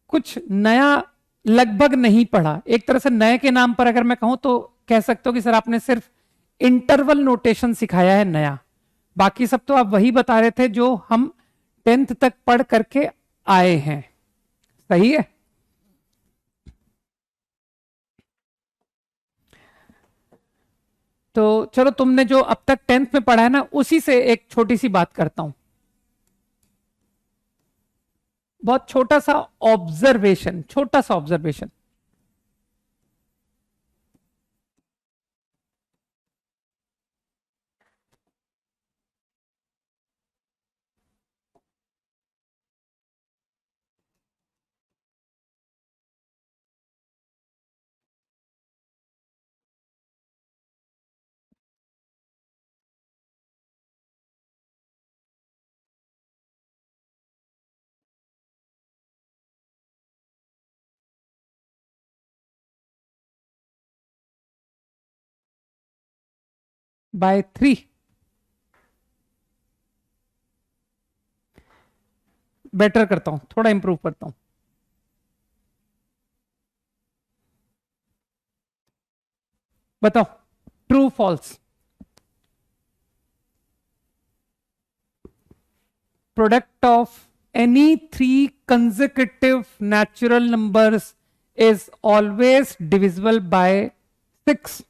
S1: कुछ नया लगभग नहीं पढ़ा। एक तरह से नए के नाम पर अगर मैं कहूं तो कह सकते हो कि सर आपने सिर्फ इंटरवल नोटेशन सिखाया है नया, बाकी सब तो आप वही बता रहे थे जो हम 10th तक पढ़ करके आए हैं, सही है। तो चलो तुमने जो अब तक 10th में पढ़ा है ना, उसी से एक छोटी सी बात करता हूं, बहुत छोटा सा ऑब्जर्वेशन, छोटा सा ऑब्जर्वेशन। बाय 3, बेटर करता हूं, थोड़ा इंप्रूव करता हूं। बताओ, true false. Product of any 3 consecutive natural numbers is always divisible by 6।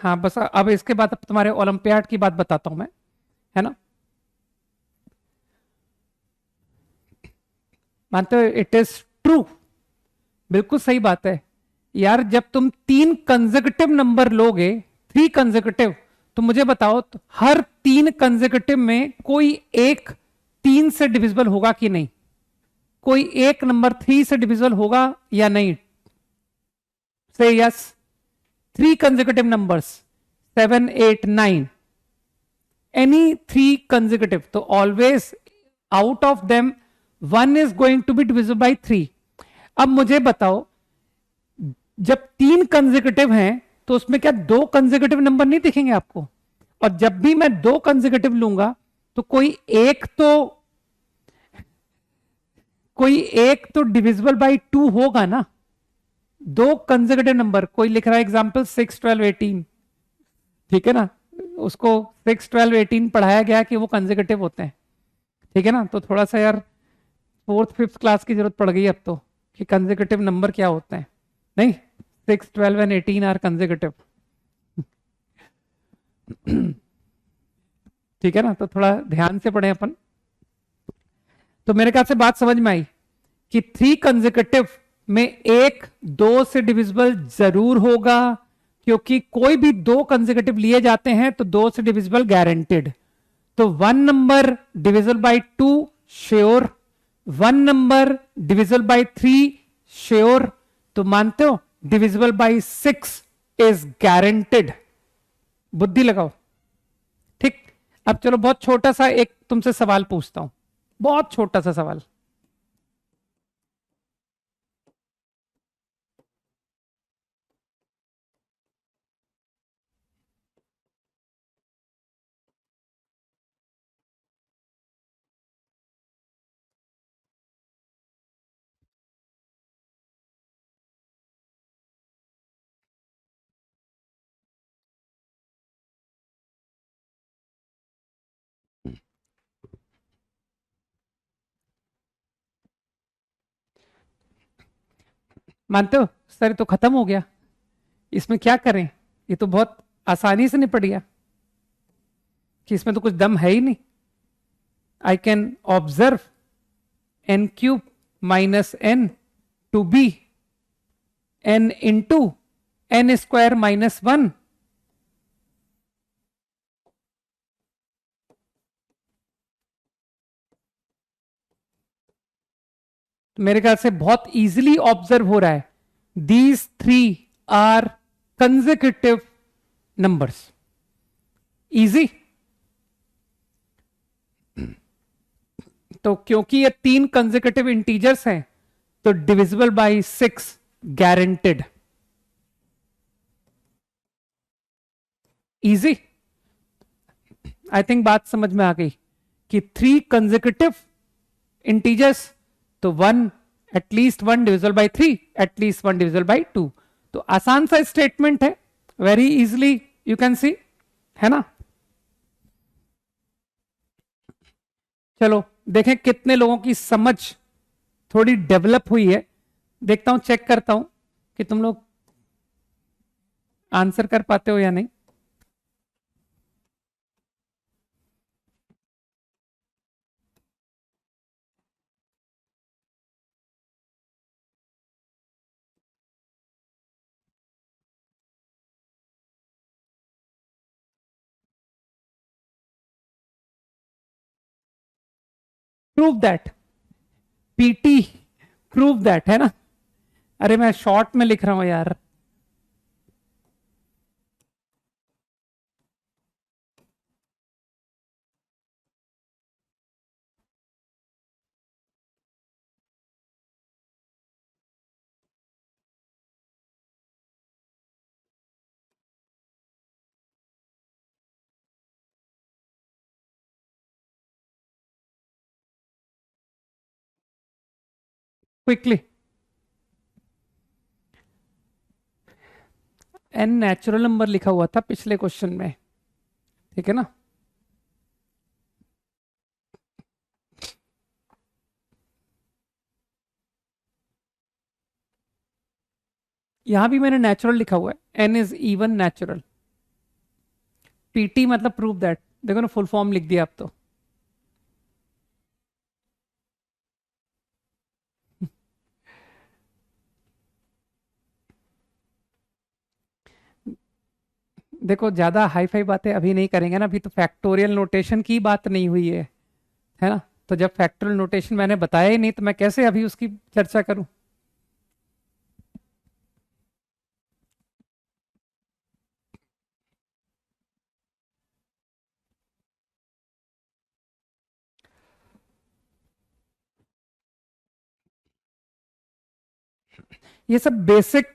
S1: हाँ बस अब इसके बाद अब तुम्हारे ओलंपियाड की बात बताता हूं मैं, है ना। मानते हो इट इज ट्रू, बिल्कुल सही बात है यार जब तुम 3 कंसेक्यूटिव नंबर लोगे, 3 कंसेक्यूटिव, तो मुझे बताओ तो हर 3 कंसेक्यूटिव में कोई एक 3 से डिविजिबल होगा कि नहीं? कोई एक नंबर 3 से डिविजिबल होगा या नहीं? Say yes. 3 consecutive numbers 7, 8, 9, any 3 consecutive, तो always out of them 1 is going to be divisible by 3। अब मुझे बताओ, जब 3 कंसेक्यूटिव हैं तो उसमें क्या 2 कंसेक्यूटिव नंबर नहीं दिखेंगे आपको? और जब भी मैं 2 कंसेक्यूटिव लूंगा तो कोई एक तो डिविजिबल बाई 2 होगा ना। 2 कंसेक्यूटिव नंबर, कोई लिख रहा है एग्जाम्पल 6, 12, 18, ठीक है ना, उसको 6, 12, 18 पढ़ाया गया कि वो कंसेक्यूटिव होते हैं, ठीक है ना। तो थोड़ा सा यार 4th, 5th क्लास की जरूरत पड़ गई अब तो, कि कंसेक्यूटिव नंबर क्या होते हैं। नहीं, 6, 12 एंड 18 आर कंसेक्यूटिव। ठीक है ना, तो थोड़ा ध्यान से पढ़े अपन। तो मेरे ख्याल से बात समझ में आई कि 3 कंसेक्यूटिव में एक 2 से डिविजिबल जरूर होगा, क्योंकि कोई भी 2 कंसेक्यूटिव लिए जाते हैं तो 2 से डिविजिबल गारंटेड। तो 1 number divisible by 2 sure, 1 number divisible by 3 sure, तो मानते हो डिविजिबल बाई 6 इज गारंटेड। बुद्धि लगाओ। ठीक, अब चलो बहुत छोटा सा एक तुमसे सवाल पूछता हूं, बहुत छोटा सा सवाल। मानते हो सर तो खत्म हो गया, इसमें क्या करें? ये तो बहुत आसानी से निपट गया, कि इसमें तो कुछ दम है ही नहीं। I can observe n³ minus n to be n into n² -1। तो मेरे ख्याल से बहुत इजीली ऑब्जर्व हो रहा है, these 3 are consecutive numbers. Easy. तो क्योंकि ये 3 कंसेक्यूटिव इंटीजर्स हैं तो divisible by 6 guaranteed. Easy. I think बात समझ में आ गई कि 3 कंसेक्यूटिव इंटीजर्स, तो 1, at least 1 divisible by 3, at least 1 divisible by 2। तो आसान सा स्टेटमेंट है, very easily you can see, है ना। चलो देखें कितने लोगों की समझ थोड़ी डेवलप हुई है। देखता हूं, चेक करता हूं कि तुम लोग आंसर कर पाते हो या नहीं। Prove that, PT, prove that, है ना। अरे मैं शॉर्ट में लिख रहा हूं यार। क्विकली, एन नेचुरल नंबर लिखा हुआ था पिछले क्वेश्चन में, ठीक है ना। यहां भी मैंने नेचुरल लिखा हुआ है, n is even natural. PT मतलब प्रूव दैट, देखो ना फुल फॉर्म लिख दिया अब तो। देखो ज्यादा हाई फाई बातें अभी नहीं करेंगे ना, अभी तो फैक्टोरियल नोटेशन की बात नहीं हुई है ना। तो जब फैक्टोरियल नोटेशन मैंने बताया ही नहीं तो मैं कैसे अभी उसकी चर्चा करूं। ये सब बेसिक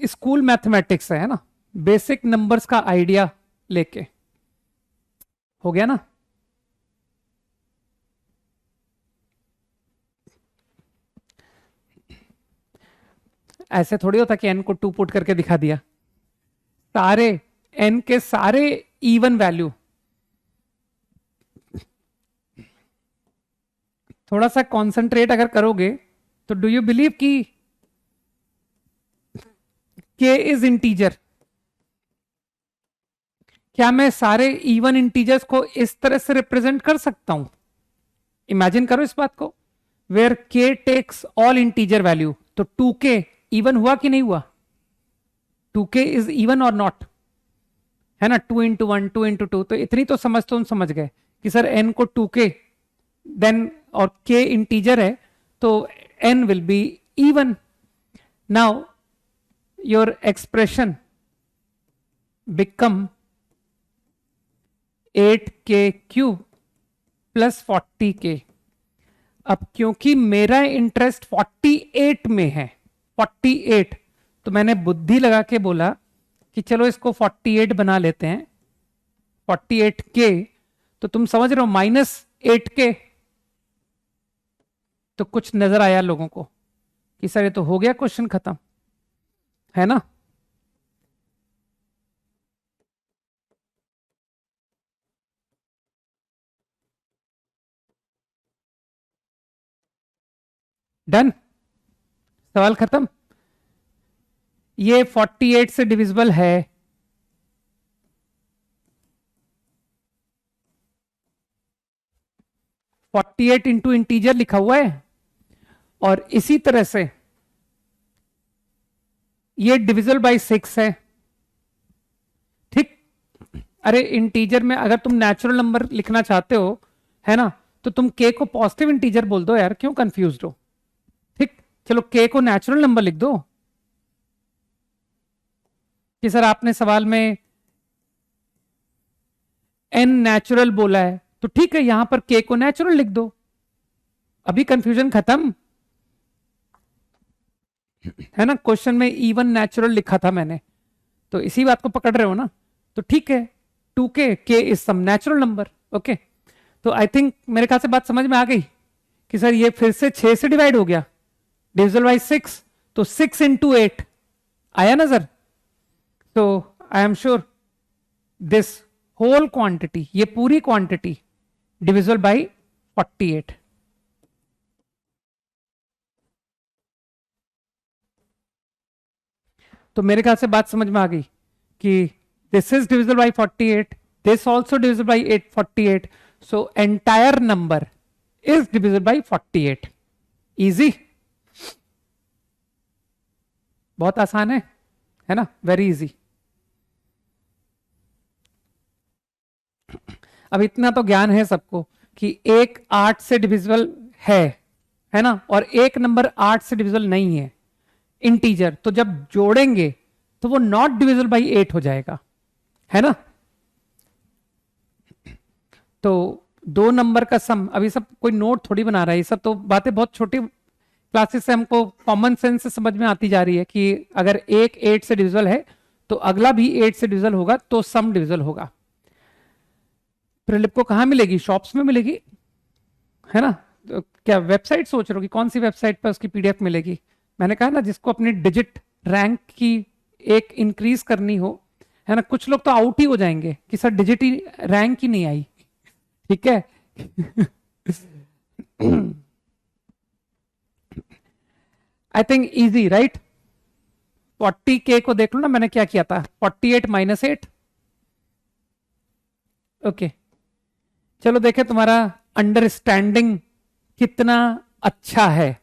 S1: स्कूल मैथमेटिक्स है ना, बेसिक नंबर्स का आइडिया लेके हो गया ना। ऐसे थोड़ी होता कि एन को 2 पुट करके दिखा दिया। सारे एन के सारे इवन वैल्यू, थोड़ा सा कंसंट्रेट अगर करोगे तो डू यू बिलीव कि के इज इंटीजर? क्या मैं सारे इवन इंटीजर्स को इस तरह से रिप्रेजेंट कर सकता हूं? इमेजिन करो इस बात को, वेयर के टेक्स ऑल इंटीजर वैल्यू। तो 2k इवन हुआ कि नहीं हुआ? 2k इज इवन और नॉट, है ना। 2 into 1 2 into 2, तो इतनी तो समझ तो हम समझ गए कि सर n को 2k देन और k इंटीजर है तो n will be even. Now your expression become 8k cube plus 40k। अब क्योंकि मेरा इंटरेस्ट 48 में है, 48, तो मैंने बुद्धि लगा के बोला कि चलो इसको 48 बना लेते हैं, 48k। तो तुम समझ रहे हो -8k। तो कुछ नजर आया लोगों को कि सर ये तो हो गया क्वेश्चन खत्म, है ना। डन, सवाल खत्म। ये 48 से डिविजिबल है। 48 इंटू इंटीजर लिखा हुआ है, और इसी तरह से ये डिविजिबल बाय 6 है। ठीक। अरे इंटीजर में अगर तुम नेचुरल नंबर लिखना चाहते हो, है ना, तो तुम के को पॉजिटिव इंटीजर बोल दो यार, क्यों कंफ्यूज हो। ठीक, चलो के को नेचुरल नंबर लिख दो। कि सर आपने सवाल में एन नेचुरल बोला है, तो ठीक है यहां पर के को नेचुरल लिख दो, अभी कंफ्यूजन खत्म, है ना। क्वेश्चन में इवन नेचुरल लिखा था मैंने, तो इसी बात को पकड़ रहे हो ना। तो ठीक है, 2k, k is some natural number. Okay, तो आई थिंक मेरे ख्याल से बात समझ में आ गई कि सर ये फिर से 6 से डिवाइड हो गया, डिविजिबल बाय 6, तो 6 into 8 आया ना सर। तो I am sure this whole quantity, ये पूरी क्वांटिटी डिविजिबल बाय 48। तो मेरे ख्याल से बात समझ में आ गई कि this is divisible by 48, this also divisible by 48, so entire number is divisible by 48। Easy, बहुत आसान है ना, वेरी इजी। अब इतना तो ज्ञान है सबको कि एक 8 से डिविजिबल है ना, और एक नंबर 8 से डिविजिबल नहीं है इंटीजर, तो जब जोड़ेंगे तो वो नॉट डिविजिबल बाई 8 हो जाएगा, है ना। तो दो नंबर का सम, अभी सब कोई नोट थोड़ी बना रहा है, ये सब तो बातें बहुत छोटी क्लासेस से हमको कॉमन सेंस से समझ में आती जा रही है कि अगर एक 8 से डिविजिबल है तो अगला भी 8 से डिविजिबल होगा, तो सम डिविजिबल होगा। प्रिलिप को कहां मिलेगी? शॉप्स में मिलेगी, है ना। तो क्या वेबसाइट सोच रहे हो कि कौन सी वेबसाइट पर उसकी पीडीएफ मिलेगी? मैंने कहा ना, जिसको अपनी डिजिट रैंक की एक इंक्रीज करनी हो, है ना। कुछ लोग तो आउट ही हो जाएंगे कि सर डिजिट ही रैंक ही नहीं आई, ठीक है। I think easy right. 40k को देख लो ना, मैंने क्या किया था, 48 - 8। ओके, चलो देखे तुम्हारा अंडरस्टैंडिंग कितना अच्छा है।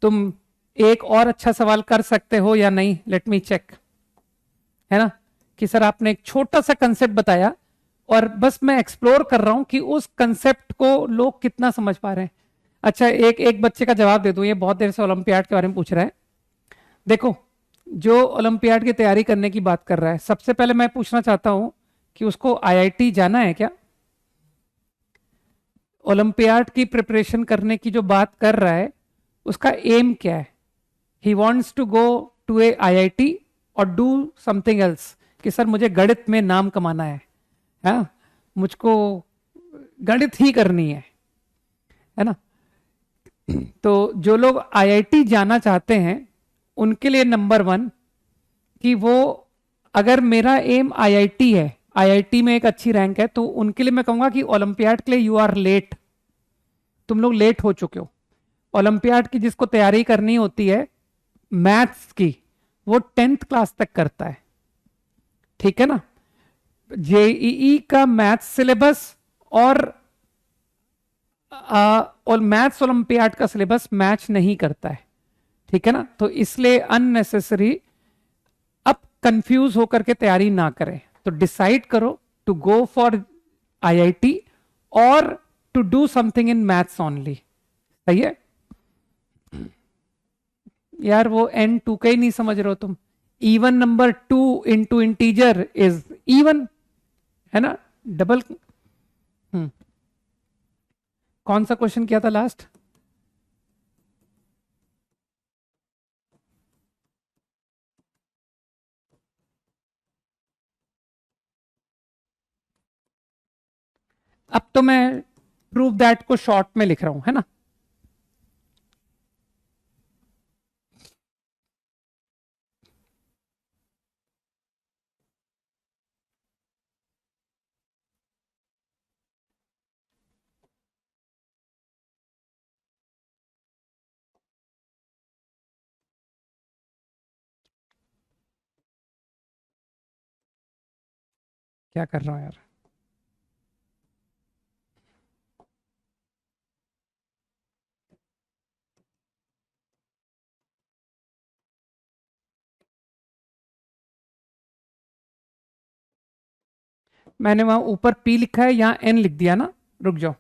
S1: तुम एक और अच्छा सवाल कर सकते हो या नहीं, लेट मी चेक, है ना। कि सर आपने एक छोटा सा कंसेप्ट बताया और बस मैं एक्सप्लोर कर रहा हूं कि उस कंसेप्ट को लोग कितना समझ पा रहे हैं। अच्छा, एक एक बच्चे का जवाब दे दूं, ये बहुत देर से ओलंपियाड के बारे में पूछ रहा है। देखो, जो ओलंपियाड की तैयारी करने की बात कर रहा है, सबसे पहले मैं पूछना चाहता हूं कि उसको आईआईटी जाना है क्या? ओलंपियाड की प्रिपरेशन करने की जो बात कर रहा है, उसका एम क्या है? He wants to go to a IIT और डू समथिंग एल्स, कि सर मुझे गणित में नाम कमाना है, हाँ, मुझको गणित ही करनी है ना? तो जो लोग आईआईटी जाना चाहते हैं उनके लिए नंबर वन, कि वो, अगर मेरा एम आईआईटी है, आईआईटी में एक अच्छी रैंक है, तो उनके लिए मैं कहूंगा कि ओलंपियाड के लिए यू आर लेट, तुम लोग लेट हो चुके हो। ओलंपियाड की जिसको तैयारी करनी होती है मैथ्स की, वो 10th क्लास तक करता है, ठीक है ना? जेईई का मैथ्स सिलेबस और मैथ्स ओलंपियाड का सिलेबस मैच नहीं करता है, ठीक है ना? तो इसलिए अननेसेसरी अब कंफ्यूज होकर के तैयारी ना करें, तो डिसाइड करो टू गो फॉर आईआईटी और to do something in maths only. सही है यार, वो n2 का ही नहीं समझ रहे हो तुम। Even number 2 into integer is even, है ना? डबल। कौन सा क्वेश्चन किया था लास्ट? अब तो मैं प्रूव दैट को शॉर्ट में लिख रहा हूं, है ना? क्या कर रहा हूं यार? मैंने वहां ऊपर P लिखा है, यहां N लिख दिया ना? रुक जाओ।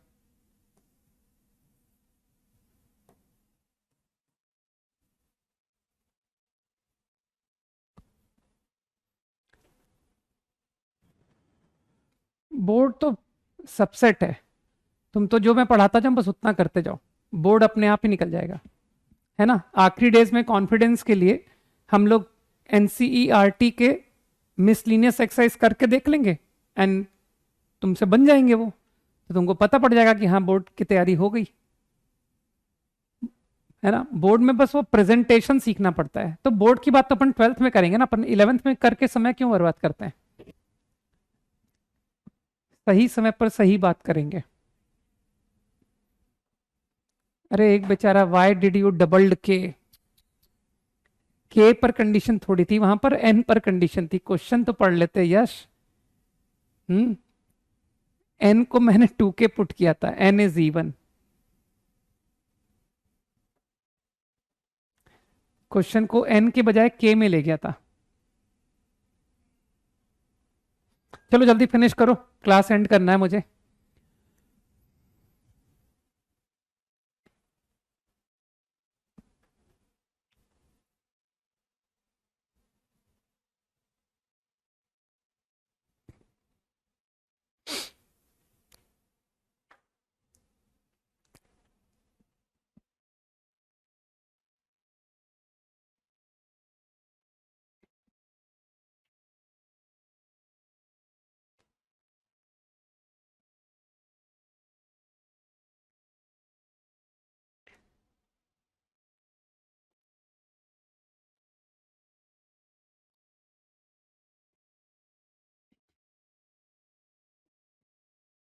S1: बोर्ड तो सबसेट है, तुम तो जो मैं पढ़ाता जाऊं बस उतना करते जाओ, बोर्ड अपने आप ही निकल जाएगा, है ना? आखिरी डेज में कॉन्फिडेंस के लिए हम लोग एनसीईआरटी के मिसलिनियस एक्सरसाइज करके देख लेंगे एंड तुमसे बन जाएंगे वो, तो तुमको पता पड़ जाएगा कि हाँ बोर्ड की तैयारी हो गई, है ना? बोर्ड में बस वो प्रेजेंटेशन सीखना पड़ता है, तो बोर्ड की बात तो अपन 12th में करेंगे ना, अपन 11th में करके समय क्यों बर्बाद करते हैं? सही समय पर सही बात करेंगे। अरे एक बेचारा, वाई डिड यू डबल्ड के पर कंडीशन थोड़ी थी, वहां पर एन पर कंडीशन थी। क्वेश्चन तो पढ़ लेते यश। एन को मैंने 2k पुट किया था, एन इज इवन। क्वेश्चन को एन के बजाय के में ले गया था। चलो जल्दी फिनिश करो, क्लास एंड करना है मुझे।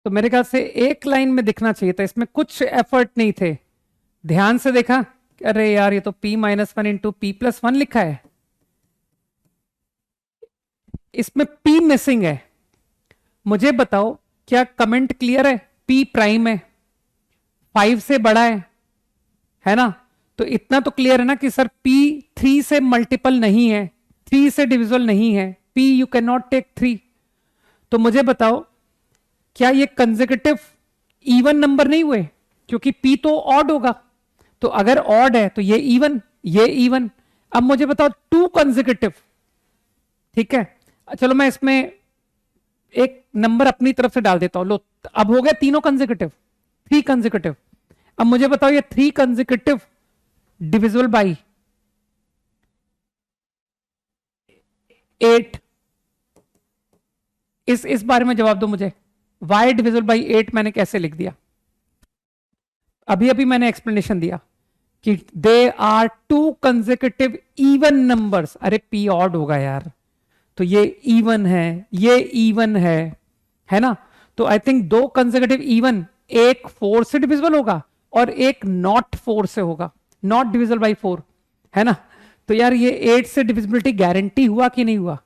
S1: तो मेरे ख्याल से एक लाइन में दिखना चाहिए था, इसमें कुछ एफर्ट नहीं थे। ध्यान से देखा, अरे यार ये तो p-1 इंटू p+1 लिखा है, इसमें p मिसिंग है। मुझे बताओ, क्या कमेंट क्लियर है? p प्राइम है, 5 से बड़ा है ना? तो इतना तो क्लियर है ना कि सर p 3 से मल्टीपल नहीं है, 3 से डिविजिबल नहीं है, P you cannot take 3. तो मुझे बताओ क्या ये कंसेक्यूटिव इवन नंबर नहीं हुए, क्योंकि P तो ऑड होगा, तो अगर ऑड है तो ये इवन, ये इवन. अब मुझे बताओ 2 कंसेक्यूटिव, ठीक है, चलो मैं इसमें एक नंबर अपनी तरफ से डाल देता हूं. लो अब हो गया तीनों कंसेक्यूटिव, 3 कंसेक्यूटिव. अब मुझे बताओ ये 3 कंसेक्यूटिव डिविजिबल बाई 8. इस बारे में जवाब दो मुझे. y डिविजिबल बाई 8 मैंने कैसे लिख दिया? अभी अभी मैंने एक्सप्लेनेशन दिया कि they are 2 consecutive even numbers. अरे p ऑड होगा यार, तो ये इवन है, ये इवन है ना. तो आई थिंक 2 कंसेक्यूटिव इवन, एक 4 से डिविजिबल होगा और एक नॉट 4 से होगा, नॉट डिविजिबल बाई 4, है ना. तो यार ये 8 से डिविजिबिलिटी गारंटी हुआ कि नहीं हुआ?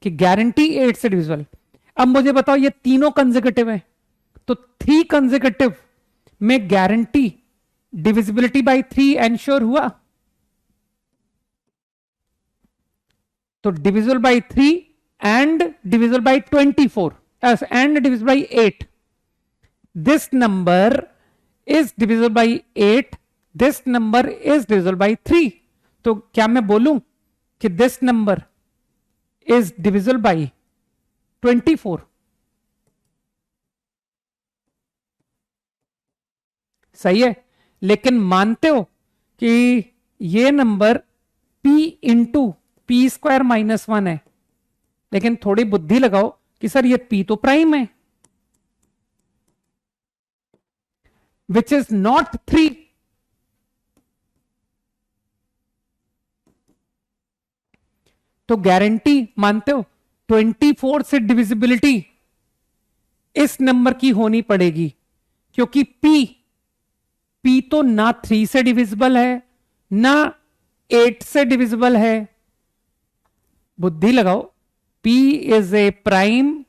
S1: कि गारंटी 8 से डिविजिबल. अब मुझे बताओ ये तीनों कंसेक्यूटिव है, तो 3 कंसेक्यूटिव में गारंटी डिविजिबिलिटी बाई 3 एंश्योर हुआ. तो divisible by 3 and divisible by 24 and divisible by 8. This number is divisible by 8, this number is divisible by 3. तो क्या मैं बोलूं कि this number is divisible by 24? सही है, लेकिन मानते हो कि ये number p into P square minus 1 है, लेकिन थोड़ी बुद्धि लगाओ कि सर ये p तो प्राइम है, विच इज नॉट 3. तो गारंटी मानते हो 24 से डिविजिबिलिटी इस नंबर की होनी पड़ेगी, क्योंकि p तो ना 3 से डिविजिबल है ना 8 से डिविजिबल है. बुद्धि लगाओ, p is a prime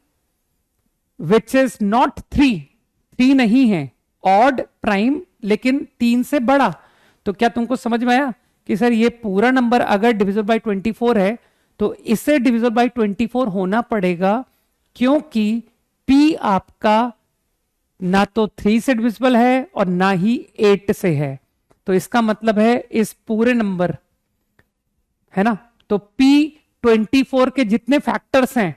S1: which is not 3 नहीं है, ऑड प्राइम लेकिन 3 से बड़ा. तो क्या तुमको समझ में आया कि सर ये पूरा नंबर अगर डिविजिबल बाई 24 है तो इसे डिविजिबल बाई 24 होना पड़ेगा, क्योंकि p आपका ना तो 3 से डिविजिबल है और ना ही 8 से है. तो इसका मतलब है इस पूरे नंबर, है ना, तो p 24 के जितने फैक्टर्स हैं,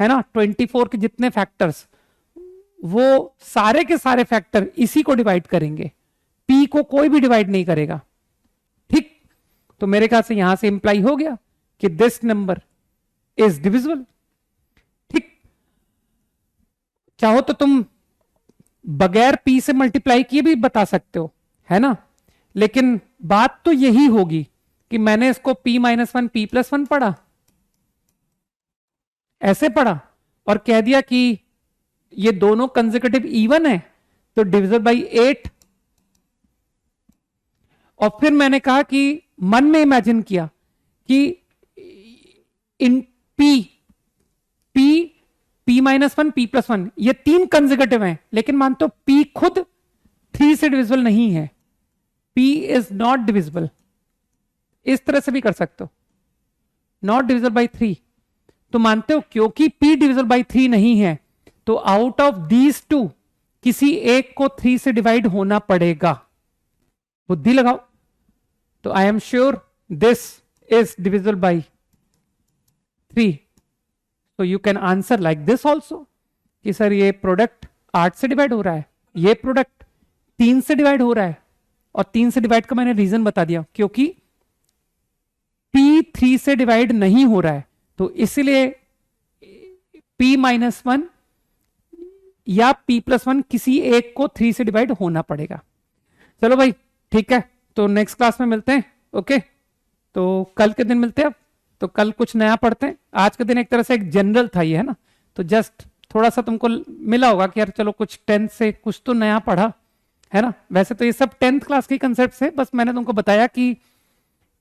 S1: है ना, 24 के जितने फैक्टर्स, वो सारे के सारे फैक्टर इसी को डिवाइड करेंगे, p को कोई भी डिवाइड नहीं करेगा. ठीक, तो मेरे ख्याल से यहां से इंप्लाई हो गया कि दिस नंबर इज डिविजिबल. ठीक, चाहो तो तुम बगैर p से मल्टीप्लाई किए भी बता सकते हो, है ना, लेकिन बात तो यही होगी कि मैंने इसको p माइनस 1 p प्लस 1 पढ़ा, ऐसे पढ़ा और कह दिया कि ये दोनों कंसेक्यूटिव इवन है तो डिविजिबल बाई 8. और फिर मैंने कहा कि मन में इमेजिन किया कि इन p माइनस 1 p प्लस 1 ये 3 कंसेक्यूटिव हैं, लेकिन मान तो p खुद 3 से डिविजिबल नहीं है, p इज नॉट डिविजिबल. इस तरह से भी कर सकते हो, नॉट डिविजिबल बाई 3. तो मानते हो क्योंकि p डिविजिबल बाई 3 नहीं है तो आउट ऑफ दीज 2 किसी एक को 3 से डिवाइड होना पड़ेगा. बुद्धि लगाओ. तो I am sure this is divisible by 3. तो you can answer like this also कि सर ये प्रोडक्ट 8 से डिवाइड हो रहा है, ये प्रोडक्ट 3 से डिवाइड हो रहा है. और 3 से डिवाइड का मैंने रीजन बता दिया, क्योंकि p 3 से डिवाइड नहीं हो रहा है, तो इसलिए p माइनस 1 या p प्लस 1 किसी एक को 3 से डिवाइड होना पड़ेगा. चलो भाई ठीक है, तो नेक्स्ट क्लास में मिलते हैं. ओके, तो कल के दिन मिलते हैं. अब तो कल कुछ नया पढ़ते हैं. आज का दिन एक तरह से एक जनरल था ये, है ना, तो जस्ट थोड़ा सा तुमको मिला होगा कि यार चलो कुछ 10th से कुछ तो नया पढ़ा, है ना. वैसे तो ये सब 10th क्लास के कंसेप्ट है, बस मैंने तुमको बताया कि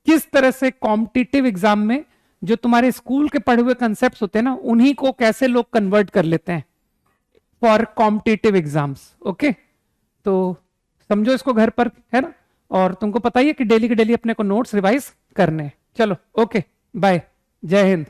S1: किस तरह से कॉम्पिटिटिव एग्जाम में जो तुम्हारे स्कूल के पढ़े हुए कंसेप्ट होते हैं ना, उन्हीं को कैसे लोग कन्वर्ट कर लेते हैं फॉर कॉम्पिटिटिव एग्जाम्स. ओके, तो समझो इसको घर पर, है ना, और तुमको पता ही है कि डेली के डेली अपने को नोट्स रिवाइज करने. चलो ओके, बाय, जय हिंद.